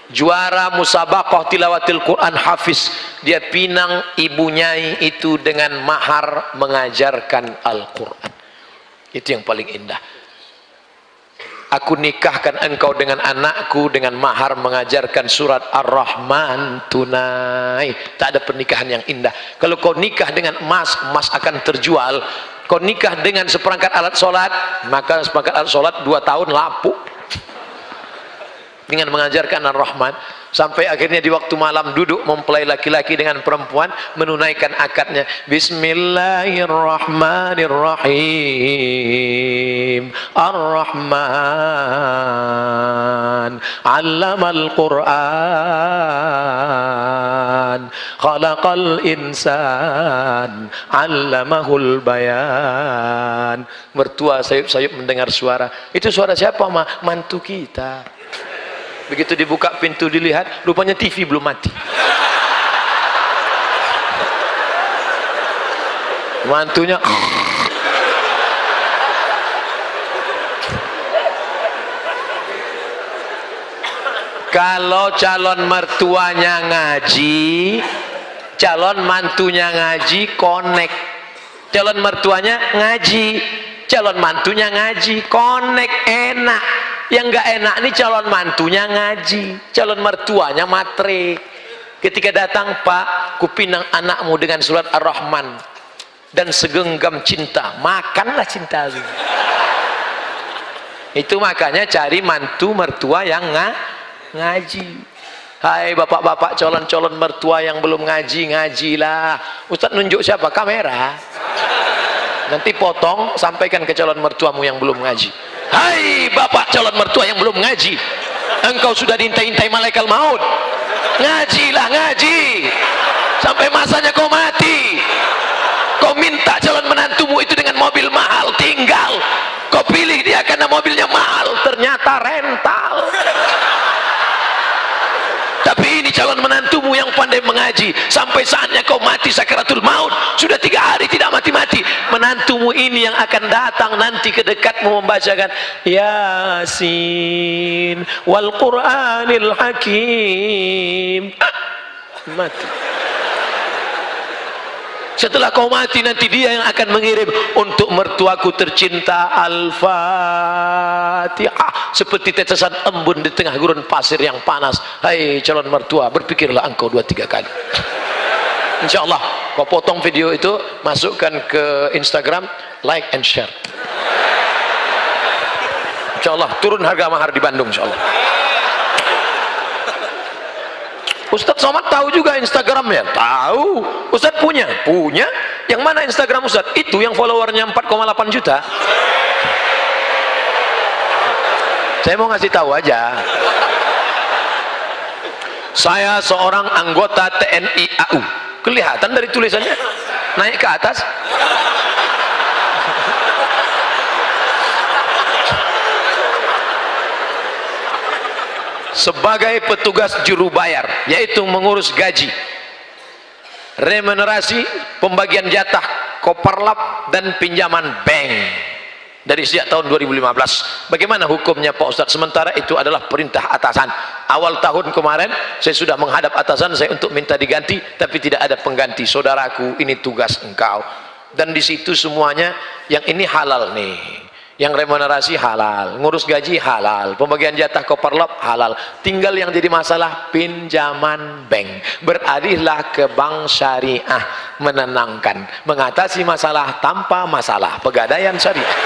juara musabaqah tilawatil Quran, hafiz. Dia pinang ibu nyai itu dengan mahar mengajarkan Al-Quran. Itu yang paling indah. Aku nikahkan engkau dengan anakku dengan mahar mengajarkan surat Ar-Rahman tunai. Tak ada pernikahan yang indah. Kalau kau nikah dengan emas, emas akan terjual. Kau nikah dengan seperangkat alat sholat, maka seperangkat alat sholat 2 tahun lapuk. Dengan mengajarkan Ar-Rahman, sampai akhirnya di waktu malam duduk mempelai laki-laki dengan perempuan menunaikan akadnya. Bismillahirrahmanirrahim. Ar-Rahman 'allamal Qur'an, khalaqal insan, 'allamahul bayan. Mertua sayup-sayup mendengar suara. Itu suara siapa, Ma? Mantu kita. Begitu dibuka pintu dilihat, rupanya TV belum mati. Mantunya kalau calon mertuanya ngaji, calon mantunya ngaji, connect. Calon mertuanya ngaji, calon mantunya ngaji, connect, enak. Yang enggak enak nih calon mantunya ngaji, calon mertuanya matre. Ketika datang, Pak, kupinang anakmu dengan surat Ar-Rahman dan segenggam cinta. Makanlah cinta itu. Itu makanya cari mantu mertua yang ngaji. Hai bapak-bapak calon-calon mertua yang belum ngaji, ngajilah. Ustadz nunjuk siapa? Kamera. Nanti potong, sampaikan ke calon mertuamu yang belum ngaji. Hai bapak calon mertua yang belum ngaji, engkau sudah diintai-intai malaikat maut. Ngajilah, ngaji sampai masanya kau mati. Kau minta calon menantumu itu dengan mobil mahal, tinggal kau pilih dia karena mobilnya mahal, ternyata rental. Tapi ini calon menantumu yang pandai mengaji, sampai saatnya kau mati sakaratul maut, sudah 3 hari tidak mati-mati. Menantumu ini yang akan datang nanti ke dekatmu membacakan Yasin wal Qur'anil Hakim. Mati. Setelah kau mati nanti dia yang akan mengirim, untuk mertuaku tercinta Al-Fatihah, seperti tetesan embun di tengah gurun pasir yang panas. Hai calon mertua, berpikirlah engkau 2-3 kali. Insya Allah kau potong video itu, masukkan ke Instagram, like and share. Insya Allah turun harga mahar di Bandung, insya Allah. Ustadz Somad tahu juga Instagramnya? Tahu. Ustadz punya? Punya. Yang mana Instagram Ustadz? Itu yang followernya 4,8 juta. Saya mau ngasih tahu aja. Saya seorang anggota TNI AU. Kelihatan dari tulisannya. Naik ke atas. Sebagai petugas juru bayar, yaitu mengurus gaji, remunerasi, pembagian jatah, koperlap dan pinjaman bank dari sejak tahun 2015. Bagaimana hukumnya Pak Ustadz? Sementara itu adalah perintah atasan. Awal tahun kemarin saya sudah menghadap atasan saya untuk minta diganti, tapi tidak ada pengganti. Saudaraku, ini tugas engkau. Dan di situ semuanya yang ini halal nih. Yang remunerasi halal, ngurus gaji halal, pembagian jatah koperlap halal. Tinggal yang jadi masalah pinjaman bank. Beralihlah ke bank syariah, menenangkan, mengatasi masalah tanpa masalah. Pegadaian syariah.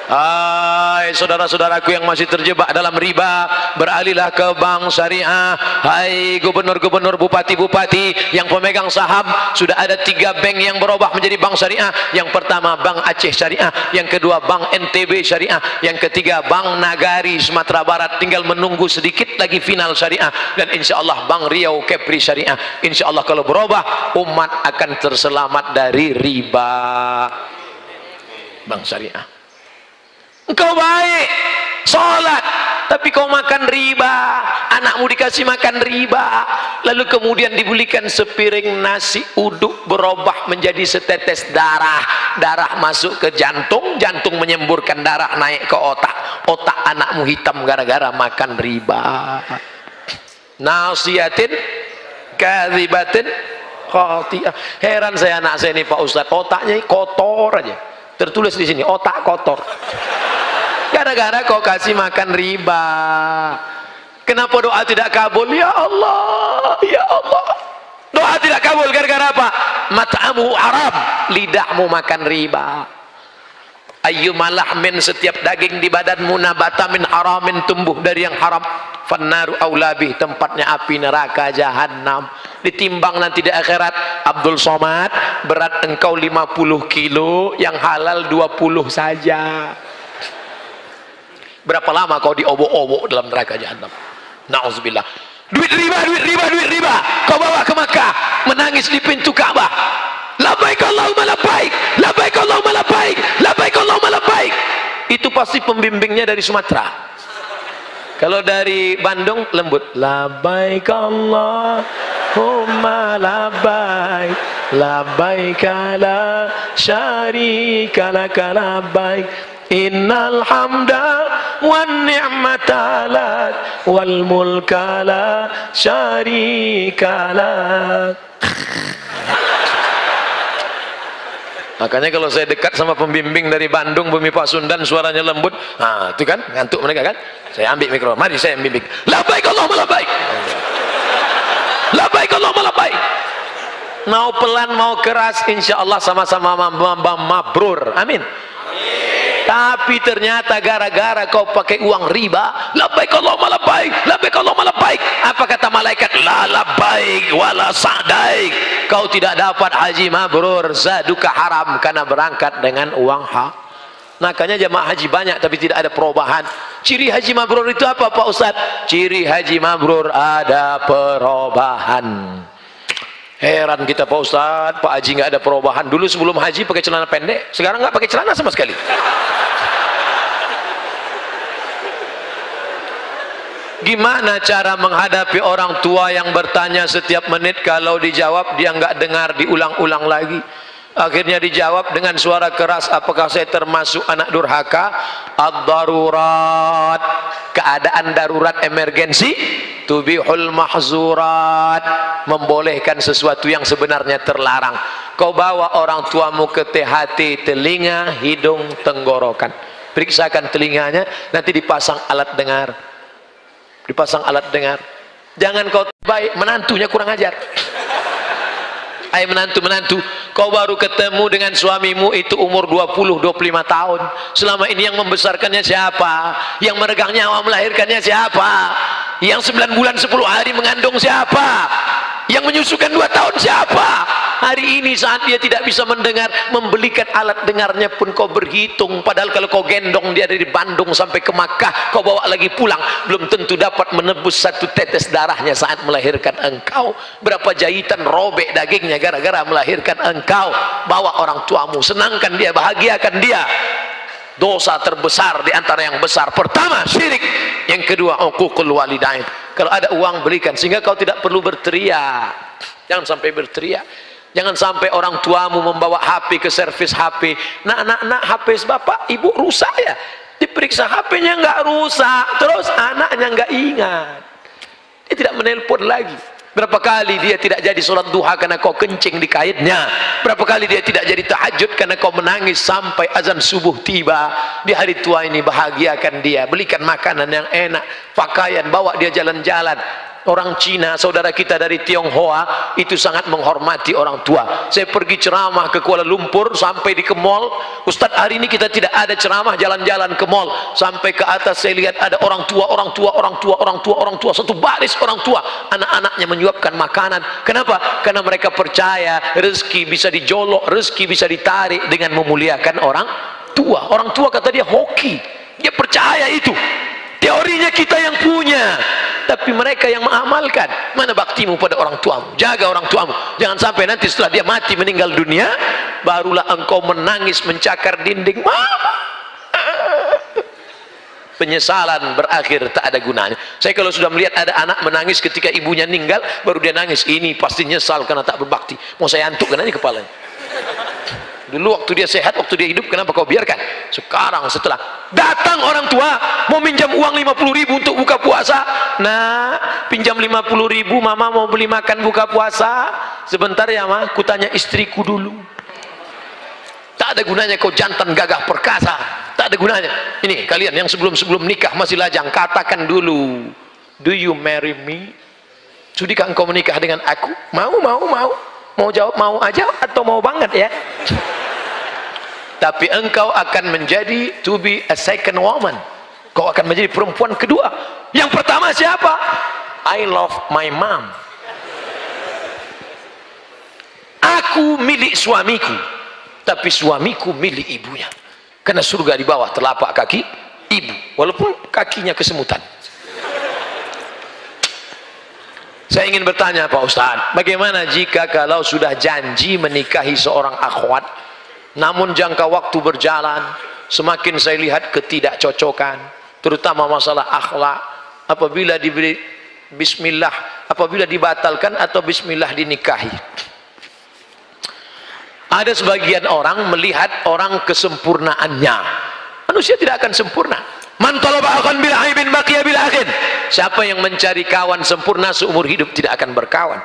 Hai saudara-saudaraku yang masih terjebak dalam riba, beralihlah ke bank syariah. Hai gubernur-gubernur, bupati-bupati yang pemegang saham, sudah ada 3 bank yang berubah menjadi bank syariah. Yang pertama Bank Aceh Syariah, yang kedua Bank NTB Syariah, yang ketiga Bank Nagari Sumatera Barat. Tinggal menunggu sedikit lagi final syariah, dan insya Allah Bank Riau Kepri Syariah. Insya Allah kalau berubah, umat akan terselamat dari riba. Bank syariah. Engkau baik, sholat, tapi kau makan riba, anakmu dikasih makan riba, lalu kemudian dibelikan sepiring nasi uduk berubah menjadi setetes darah, darah masuk ke jantung, jantung menyemburkan darah naik ke otak, otak anakmu hitam gara-gara makan riba. Nasiyatin kadzibatin khati'ah. Heran saya anak saya ini Pak Ustadz, otaknya kotor aja, tertulis di sini otak kotor. Gara-gara kau kasih makan riba. Kenapa doa tidak kabul? Ya Allah, ya Allah. Doa tidak kabul gara-gara apa? Mat'amu haram, lidahmu makan riba. Ayyuma lahmin, setiap daging di badanmu, nabata min haramin, tumbuh dari yang haram, fannaru aulabih, tempatnya api neraka jahanam. Ditimbang nanti di akhirat, Abdul Somad, berat engkau 50 kilo, yang halal 20 saja. Berapa lama kau diobok-obok dalam neraka jahanam? Nauzubillah. Duit riba, duit riba, duit riba, kau bawa ke Makkah, menangis di pintu Ka'bah. Labbaik Allahumma labbaik, labbaik Allahumma labbaik, labbaik Allahumma labbaik. Itu pasti pembimbingnya dari Sumatera. Kalau dari Bandung lembut. Labbaik Allahumma labbaik, labbaik la syarika laka labbaik. Innal hamda wan ni'mata lak wal mulka la syarika lak. Makanya kalau saya dekat sama pembimbing dari Bandung, Bumi Pasundan, suaranya lembut, nah itu kan ngantuk mereka kan, saya ambil mikro, mari saya membimbing. Labbaik Allahumma labbaik, labbaik Allahumma labbaik. Mau pelan mau keras, insya Allah sama-sama mabrur, amin. Tapi ternyata gara-gara kau pakai uang riba, labbaik Allahumma labbaik, labbaik Allahumma labbaik, apa kata malaikat? La labbaik wala sa'daik. Kau tidak dapat haji mabrur, zaduka haram, karena berangkat dengan uang hak. Makanya jamaah haji banyak tapi tidak ada perubahan. Ciri haji mabrur itu apa Pak Ustadz? Ciri haji mabrur ada perubahan. Heran kita Pak Ustadz, Pak Haji nggak ada perubahan. Dulu sebelum haji pakai celana pendek, sekarang nggak pakai celana sama sekali. Gimana cara menghadapi orang tua yang bertanya setiap menit, kalau dijawab dia nggak dengar, diulang-ulang lagi. Akhirnya dijawab dengan suara keras, apakah saya termasuk anak durhaka? Ad-darurat, keadaan darurat emergensi, tubihul mahzurat, membolehkan sesuatu yang sebenarnya terlarang. Kau bawa orang tuamu ke THT, telinga, hidung, tenggorokan, periksakan telinganya, nanti dipasang alat dengar, dipasang alat dengar. Jangan kau baik, menantunya kurang ajar. Hai menantu-menantu, kau baru ketemu dengan suamimu itu umur 20-25 tahun. Selama ini yang membesarkannya siapa? Yang meregang nyawa melahirkannya siapa? Yang 9 bulan 10 hari mengandung siapa? Yang menyusukan 2 tahun siapa? Hari ini saat dia tidak bisa mendengar, membelikan alat dengarnya pun kau berhitung. Padahal kalau kau gendong dia dari Bandung sampai ke Makkah, kau bawa lagi pulang, belum tentu dapat menebus 1 tetes darahnya saat melahirkan engkau. Berapa jahitan robek dagingnya gara-gara melahirkan engkau. Bawa orang tuamu, senangkan dia, bahagiakan dia. Dosa terbesar di antara yang besar, pertama syirik, yang kedua uququl walidain. Kalau ada uang belikan, sehingga kau tidak perlu berteriak. Jangan sampai berteriak. Jangan sampai orang tuamu membawa HP ke servis HP. Nak, HP bapak ibu rusak ya? Diperiksa HP-nya nggak rusak, terus anaknya nggak ingat, dia tidak menelpon lagi. Berapa kali dia tidak jadi sholat duha karena kau kencing di kaitnya. Berapa kali dia tidak jadi tahajud karena kau menangis sampai azan subuh tiba. Di hari tua ini bahagiakan dia, belikan makanan yang enak, pakaian, bawa dia jalan-jalan. orang Cina, saudara kita dari Tionghoa itu sangat menghormati orang tua. Saya pergi ceramah ke Kuala Lumpur, sampai di ke mall, Ustadz hari ini kita tidak ada ceramah, jalan-jalan ke mall, sampai ke atas saya lihat ada orang tua, satu baris orang tua, anak-anaknya menyuapkan makanan. Kenapa? Karena mereka percaya rezeki bisa dijolok, rezeki bisa ditarik dengan memuliakan orang tua. Orang tua kata dia hoki, dia percaya itu. Teorinya kita yang punya, tapi mereka yang mengamalkan. Mana baktimu pada orang tuamu? Jaga orang tuamu, jangan sampai nanti setelah dia mati meninggal dunia barulah engkau menangis mencakar dinding. Penyesalan berakhir tak ada gunanya. Saya kalau sudah melihat ada anak menangis ketika ibunya meninggal, baru dia nangis, ini pasti nyesal karena tak berbakti. Mau saya antukkan aja kepalanya. Dulu waktu dia sehat, waktu dia hidup, kenapa kau biarkan? Sekarang setelah datang orang tua mau minjam uang 50.000 untuk buka puasa, nah pinjam 50.000, mama mau beli makan buka puasa. Sebentar ya ma, kutanya istriku dulu. Tak ada gunanya kau jantan gagah perkasa, tak ada gunanya. Ini kalian yang sebelum nikah masih lajang, katakan dulu, do you marry me? Sudikah engkau menikah dengan aku? Mau jawab mau aja atau mau banget ya? Tapi engkau akan menjadi to be a second woman. Kau akan menjadi perempuan kedua. Yang pertama siapa? I love my mom. Aku milik suamiku, tapi suamiku milik ibunya. Karena surga di bawah telapak kaki ibu, walaupun kakinya kesemutan. Saya ingin bertanya Pak Ustadz, bagaimana jika kalau sudah janji menikahi seorang akhwat, namun jangka waktu berjalan, semakin saya lihat ketidakcocokan, terutama masalah akhlak, apabila diberi bismillah, apabila dibatalkan atau bismillah dinikahi. Ada sebagian orang melihat orang kesempurnaannya. Manusia tidak akan sempurna. Man talaba akhan bil aibin baqiya bil akhin. Siapa yang mencari kawan sempurna seumur hidup tidak akan berkawan.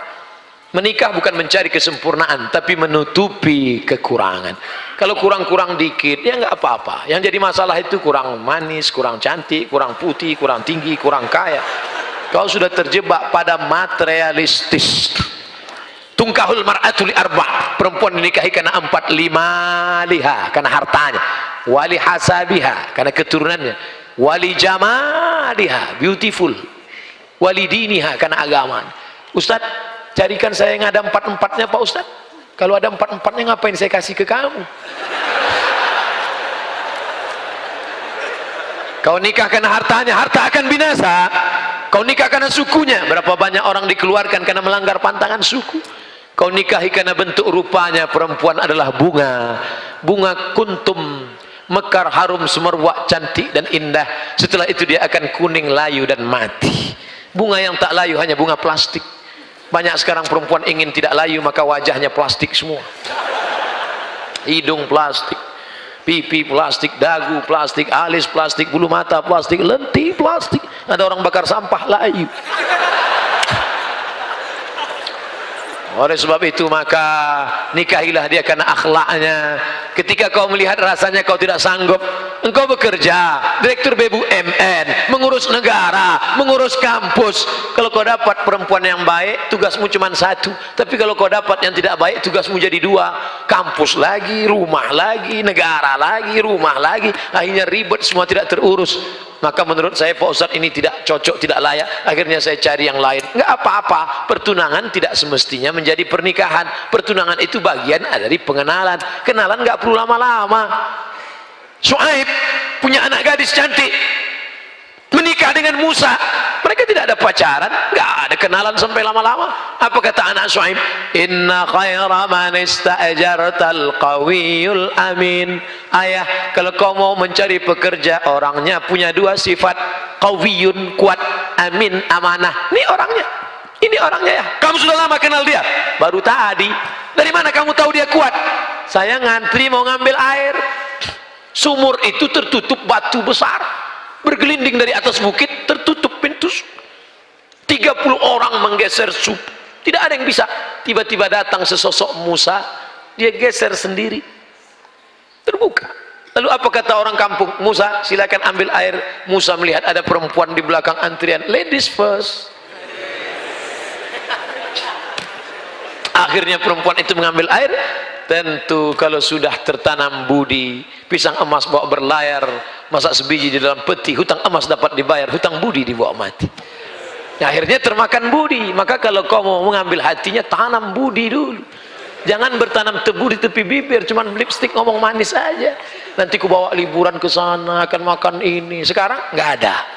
Menikah bukan mencari kesempurnaan, tapi menutupi kekurangan. Kalau kurang-kurang dikit, ya nggak apa-apa. Yang jadi masalah itu kurang manis, kurang cantik, kurang putih, kurang tinggi, kurang kaya. Kau sudah terjebak pada materialistis. Tungkahul mar'atul arba', perempuan dinikahi karena 4-5 liha, karena hartanya. Wali hasabiha, karena keturunannya. Wali jamaliha, beautiful. Wali diniha, karena agama. Ustaz, carikan saya yang ada 4-4-nya Pak Ustaz. Kalau ada 4-4-nya ngapain saya kasih ke kamu? Kau nikah karena hartanya, harta akan binasa. Kau nikah karena sukunya, berapa banyak orang dikeluarkan karena melanggar pantangan suku. Kau nikahi karena bentuk rupanya, perempuan adalah bunga. Bunga kuntum, mekar, harum, semerbak, cantik dan indah. Setelah itu dia akan kuning, layu dan mati. Bunga yang tak layu hanya bunga plastik. Banyak sekarang perempuan ingin tidak layu, maka wajahnya plastik semua. Hidung plastik, pipi plastik, dagu plastik, alis plastik, bulu mata plastik, lentik plastik. Ada orang bakar sampah layu. Oleh sebab itu maka nikahilah dia karena akhlaknya. Ketika kau melihat rasanya kau tidak sanggup, engkau bekerja direktur BUMN, mengurus negara, mengurus kampus. Kalau kau dapat perempuan yang baik, tugasmu cuma satu. Tapi kalau kau dapat yang tidak baik, tugasmu jadi dua. Kampus lagi, rumah lagi, negara lagi, rumah lagi. Akhirnya ribet, semua tidak terurus. Maka menurut saya Pak Ustadz ini tidak cocok, tidak layak. Akhirnya saya cari yang lain. Enggak apa-apa, pertunangan tidak semestinya menjadi pernikahan. Pertunangan itu bagian dari pengenalan. Kenalan enggak perlu lama-lama. Syuaib punya anak gadis cantik, menikah dengan Musa. Mereka tidak ada pacaran, enggak ada kenalan sampai lama-lama. Apa kata anak Syuaib? Inna khaira man ista'jartal qawiyul amin. Ayah, kalau kau mau mencari pekerja, orangnya punya dua sifat, qawiyun, kuat, amin, amanah. Ini orangnya, ini orangnya ya. Kamu sudah lama kenal dia? Baru tadi. Dari mana kamu tahu dia kuat? Saya ngantri mau ngambil air, sumur itu tertutup batu besar, bergelinding dari atas bukit, tertutup pintu. 30 orang menggeser sumur, tidak ada yang bisa. Tiba-tiba datang sesosok Musa, dia geser sendiri, terbuka. Lalu apa kata orang kampung? Musa, silakan ambil air. Musa melihat ada perempuan di belakang antrian, ladies first. Akhirnya perempuan itu mengambil air. Tentu kalau sudah tertanam budi, pisang emas bawa berlayar, masak sebiji di dalam peti, hutang emas dapat dibayar, hutang budi dibawa mati. Akhirnya termakan budi. Maka kalau kau mau mengambil hatinya, tanam budi dulu. Jangan bertanam tebu di tepi bibir, cuman lipstick ngomong manis aja. Nanti ku bawa liburan ke sana, akan makan ini. Sekarang nggak ada.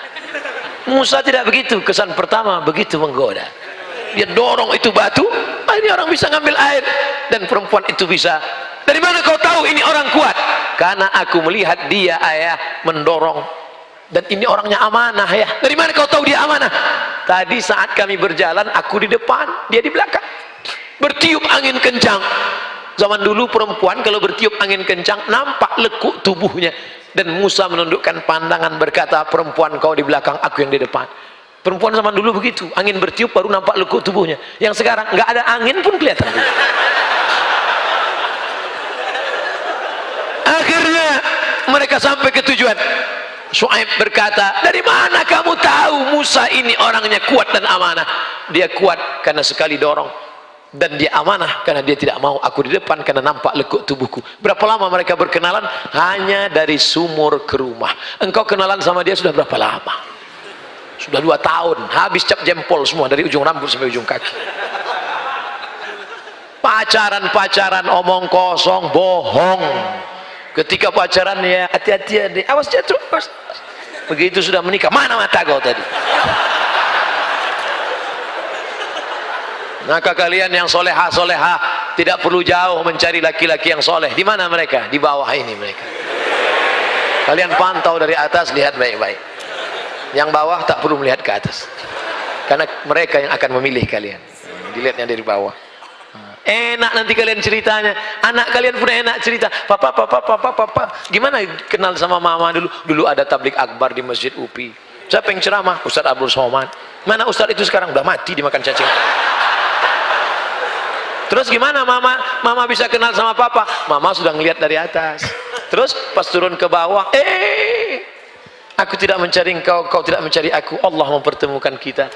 Musa tidak begitu. Kesan pertama begitu menggoda. Dia dorong itu batu, ini orang bisa ngambil air. Dan perempuan itu bisa. Dari mana kau tahu ini orang kuat? Karena aku melihat dia ayah mendorong. Dan ini orangnya amanah ya. Dari mana kau tahu dia amanah? Tadi saat kami berjalan, aku di depan, dia di belakang. Bertiup angin kencang. Zaman dulu perempuan kalau bertiup angin kencang nampak lekuk tubuhnya. Dan Musa menundukkan pandangan berkata, perempuan kau di belakang, aku yang di depan. Perempuan zaman dulu begitu, angin bertiup baru nampak lekuk tubuhnya. Yang sekarang nggak ada angin pun kelihatan. Akhirnya mereka sampai ke tujuan. Syuaib berkata, dari mana kamu tahu Musa ini orangnya kuat dan amanah? Dia kuat karena sekali dorong. Dan dia amanah karena dia tidak mau aku di depan karena nampak lekuk tubuhku. Berapa lama mereka berkenalan? Hanya dari sumur ke rumah. Engkau kenalan sama dia sudah berapa lama? Sudah 2 tahun. Habis cap jempol semua dari ujung rambut sampai ujung kaki. Pacaran omong kosong, bohong. Ketika pacaran ya hati-hati ya, awas jatuh. Begitu sudah menikah, mana mata kau tadi? Maka kalian yang soleha tidak perlu jauh mencari laki-laki yang soleh. Di mana mereka? Di bawah ini mereka. Kalian pantau dari atas, lihat baik-baik. Yang bawah tak perlu melihat ke atas, karena mereka yang akan memilih kalian. Dilihatnya dari bawah. Enak nanti kalian ceritanya. Anak kalian pun enak cerita. Papa. Gimana kenal sama mama dulu? Dulu ada tablik akbar di Masjid UPI. Siapa yang ceramah? Ustaz Abdul Somad. Mana Ustaz itu sekarang? Udah mati dimakan cacing. Terus gimana mama bisa kenal sama papa? Mama sudah ngelihat dari atas. Terus pas turun ke bawah, aku tidak mencari engkau, kau tidak mencari aku. Allah mempertemukan kita.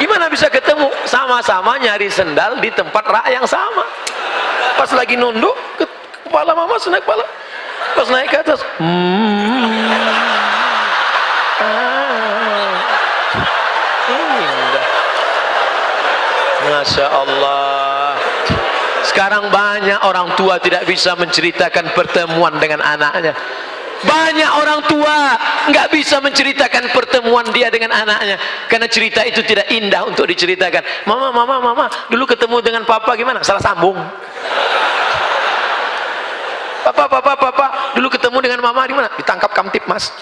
Gimana bisa ketemu? Sama-sama nyari sendal di tempat rak yang sama. Pas lagi nunduk, kepala mama naik kepala. Pas naik ke atas, indah. Masya Allah. Sekarang banyak orang tua tidak bisa menceritakan pertemuan dengan anaknya. Banyak orang tua nggak bisa menceritakan pertemuan dia dengan anaknya karena cerita itu tidak indah untuk diceritakan. Mama, dulu ketemu dengan papa gimana? Salah sambung. Papa, dulu ketemu dengan mama gimana? Ditangkap kamtip mas.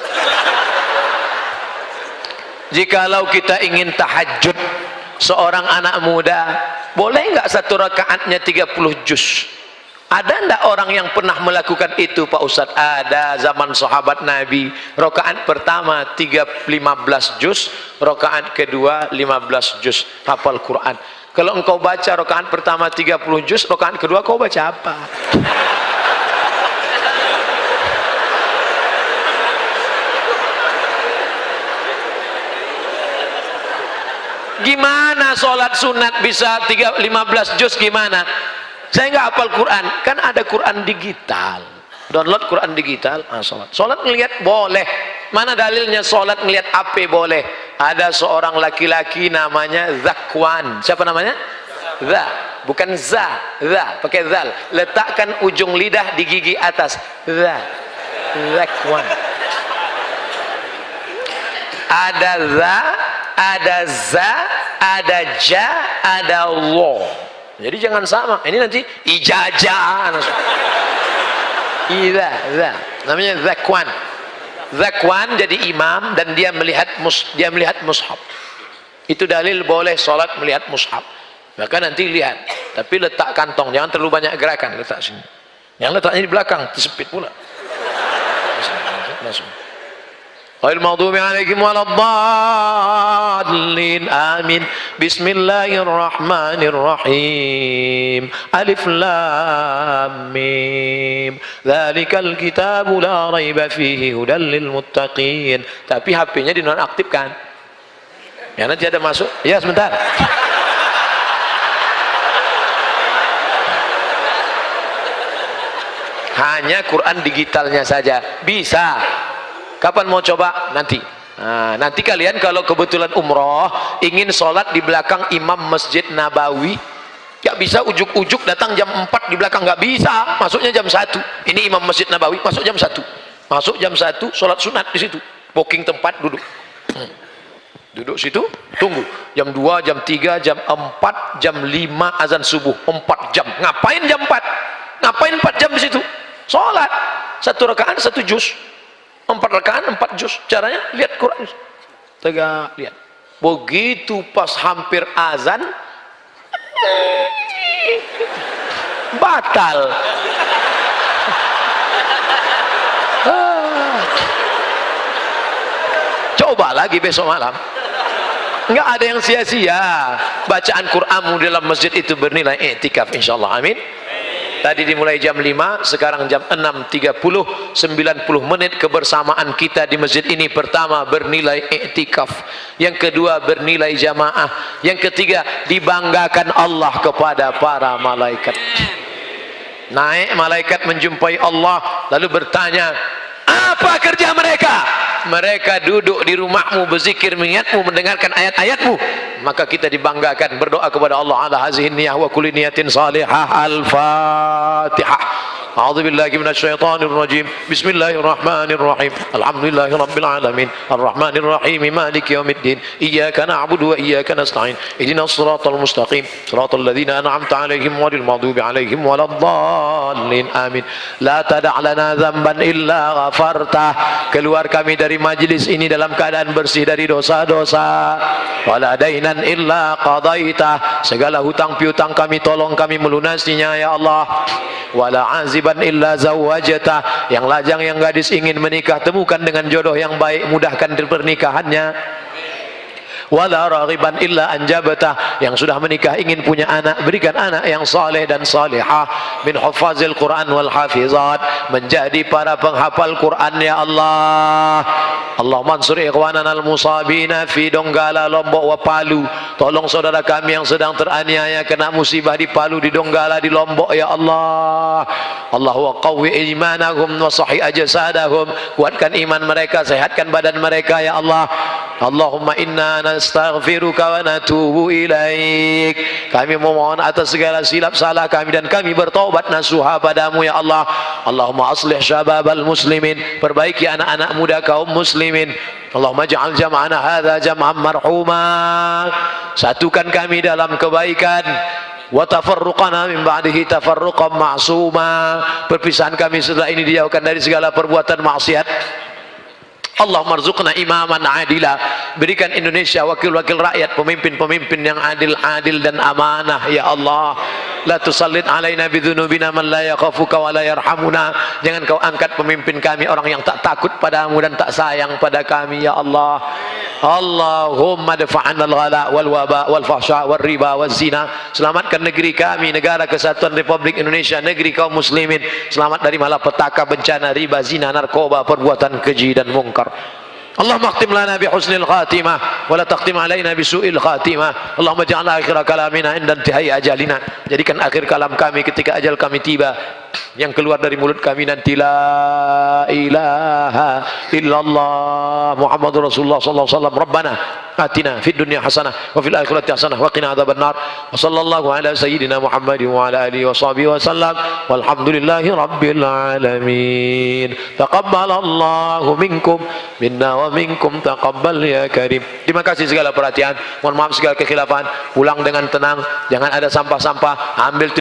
Jikalau kita ingin tahajud, seorang anak muda boleh nggak 1 rakaatnya 30 juz? Ada ndak orang yang pernah melakukan itu Pak Ustadz? Ada, zaman sahabat Nabi. Rakaat pertama 15 juz, rakaat kedua 15 juz, hafal Quran. Kalau engkau baca rakaat pertama 30 juz, rakaat kedua kau baca apa? Gimana sholat sunat bisa 15 juz gimana? Saya nggak hafal Quran, kan ada Quran digital. Download Quran digital, sholat ngelihat boleh. Mana dalilnya sholat ngelihat apa boleh? Ada seorang laki-laki namanya Zakwan. Siapa namanya? Bukan za, pakai zal. Letakkan ujung lidah di gigi atas. Zakwan. Ada za, ada za, ada ja, ada lo. Jadi jangan sama. Ini nanti ijazah. Namanya Zakwan. Zakwan jadi imam dan dia melihat mushaf. Itu dalil boleh sholat melihat mushaf. Maka nanti lihat. Tapi letak kantong, jangan terlalu banyak gerakan. Letak sini. Yang letaknya di belakang, tersepit pula. Langsung. Ghairil maghdubi 'alaihim waladdallin. Amin. Bismillahirrahmanirrahim. Alif lam mim. Dzalikal kitabu la raiba fihi hudal lil muttaqin. Tapi HP-nya dinonaktifkan. Ya nanti ada masuk. Ya sebentar. hanya Quran digitalnya saja bisa. Kapan mau coba? Nanti. Nah, nanti kalian kalau kebetulan umroh ingin sholat di belakang imam Masjid Nabawi, gak bisa ujuk-ujuk datang jam 4 di belakang, gak bisa, masuknya jam 1. Ini imam Masjid Nabawi, masuk jam 1, masuk jam 1, sholat sunat di situ, booking tempat, duduk duduk situ, tunggu jam 2, jam 3, jam 4, jam 5 azan subuh, 4 jam. Ngapain jam 4? Ngapain 4 jam di situ? Sholat 1 rakaat 1 juz, 4 rakaat 4 juz. Caranya lihat Quran, tegak lihat. Begitu pas hampir azan batal. Coba lagi besok malam. Enggak ada yang sia-sia. Bacaan Qur'anmu dalam masjid itu bernilai i'tikaf insyaallah. Amin. Tadi dimulai jam 5, sekarang jam 6.30, 90 menit kebersamaan kita di masjid ini. Pertama bernilai i'tikaf, yang kedua bernilai jamaah, yang ketiga dibanggakan Allah kepada para malaikat. Naik malaikat menjumpai Allah lalu bertanya, apa kerja mereka? Mereka duduk di rumahmu berzikir mengingatmu, mendengarkan ayat-ayatmu. Maka kita dibanggakan, berdoa kepada Allah ala hazihin niyah wa kulli niyatin salihah. Al-Fatihah. A'udzu billahi minasyaitonir rajim. Bismillahirrahmanirrahim. Alhamdulillahi rabbil alamin. Arrahmanir rahim. Maliki yaumiddin. Iyyaka na'budu wa iyyaka nasta'in. Ihdinas shiratal mustaqim. Shiratal ladzina an'amta 'alaihim ghairil maghdubi 'alaihim waladdallin. Amin. La tada' lana dzamban illa ghafartah. Keluar kami dari majlis ini dalam keadaan bersih dari dosa-dosa. Wala dainan illa qadaitah. Segala hutang piutang kami tolong kami melunasinya ya Allah. Wala aziban illa zawwajata. Yang lajang yang gadis ingin menikah, temukan dengan jodoh yang baik, mudahkan pernikahannya. Wala raghiban illa anjabata. Yang sudah menikah ingin punya anak, berikan anak yang saleh dan salihah, min hufazil Quran wal hafizat, menjadi para penghafal Quran ya Allah. Allahumma ansur ikhwanana al-musabina fi Donggala, Lombok wa Palu. Tolong saudara kami yang sedang teraniaya kena musibah di Palu, di Donggala, di Lombok ya Allah. Allahu qawwi imanahum wa sahih ajsadahum. Kuatkan iman mereka, sehatkan badan mereka ya Allah. Allahumma inna nastaghfiruka wa natubu ilaik. Kami memohon atas segala silap salah kami dan kami bertaubat nasuha padamu ya Allah. Allahumma aslih syababal muslimin. Perbaiki anak-anak muda kaum muslimin. Allahumma ja'al jam'ana hadza jam'an marhuma. Satukan kami dalam kebaikan. Wa tafarruqana min ba'dihi tafarruqan ma'suma. Perpisahan kami setelah ini dijauhkan dari segala perbuatan maksiat. Allahumma rzuqna imaman adila. Berikan Indonesia wakil-wakil rakyat, pemimpin-pemimpin yang adil dan amanah ya Allah. La tusallit alaina bidzunubina man la yakhafuka wa la yarhamuna. Jangan kau angkat pemimpin kami orang yang tak takut padamu dan tak sayang pada kami ya Allah. Allahumma dafa'an al-ghala wal waba wal fahsya wal riba wal zina. Selamatkan negeri kami, negara kesatuan Republik Indonesia, negeri kaum muslimin. Selamat dari malapetaka, bencana, riba, zina, narkoba, perbuatan keji dan mungkar. Allahumma akhtim lana bi husnil khatimah wa la taqtim alaina bi su'il khatimah. Allahumma ja'al akhir kalamina inda intihai ajalina. Jadikan akhir kalam kami ketika ajal kami tiba, yang keluar dari mulut kami nanti la ilaha illallah Muhammadur Rasulullah sallallahu alaihi wasallam. Rabbana atina fid dunya hasanah wa fil akhirati hasanah wa qina adzabannar. Wa sallallahu ala sayyidina Muhammadin wa ala alihi wa sahbihi wa sallam. Walhamdulillahi rabbil alamin. Taqabbalallahu minkum minna wa minkum taqabbal ya karim. Terima kasih segala perhatian. Mohon maaf segala kekhilafan. Pulang dengan tenang, jangan ada sampah-sampah. Ambil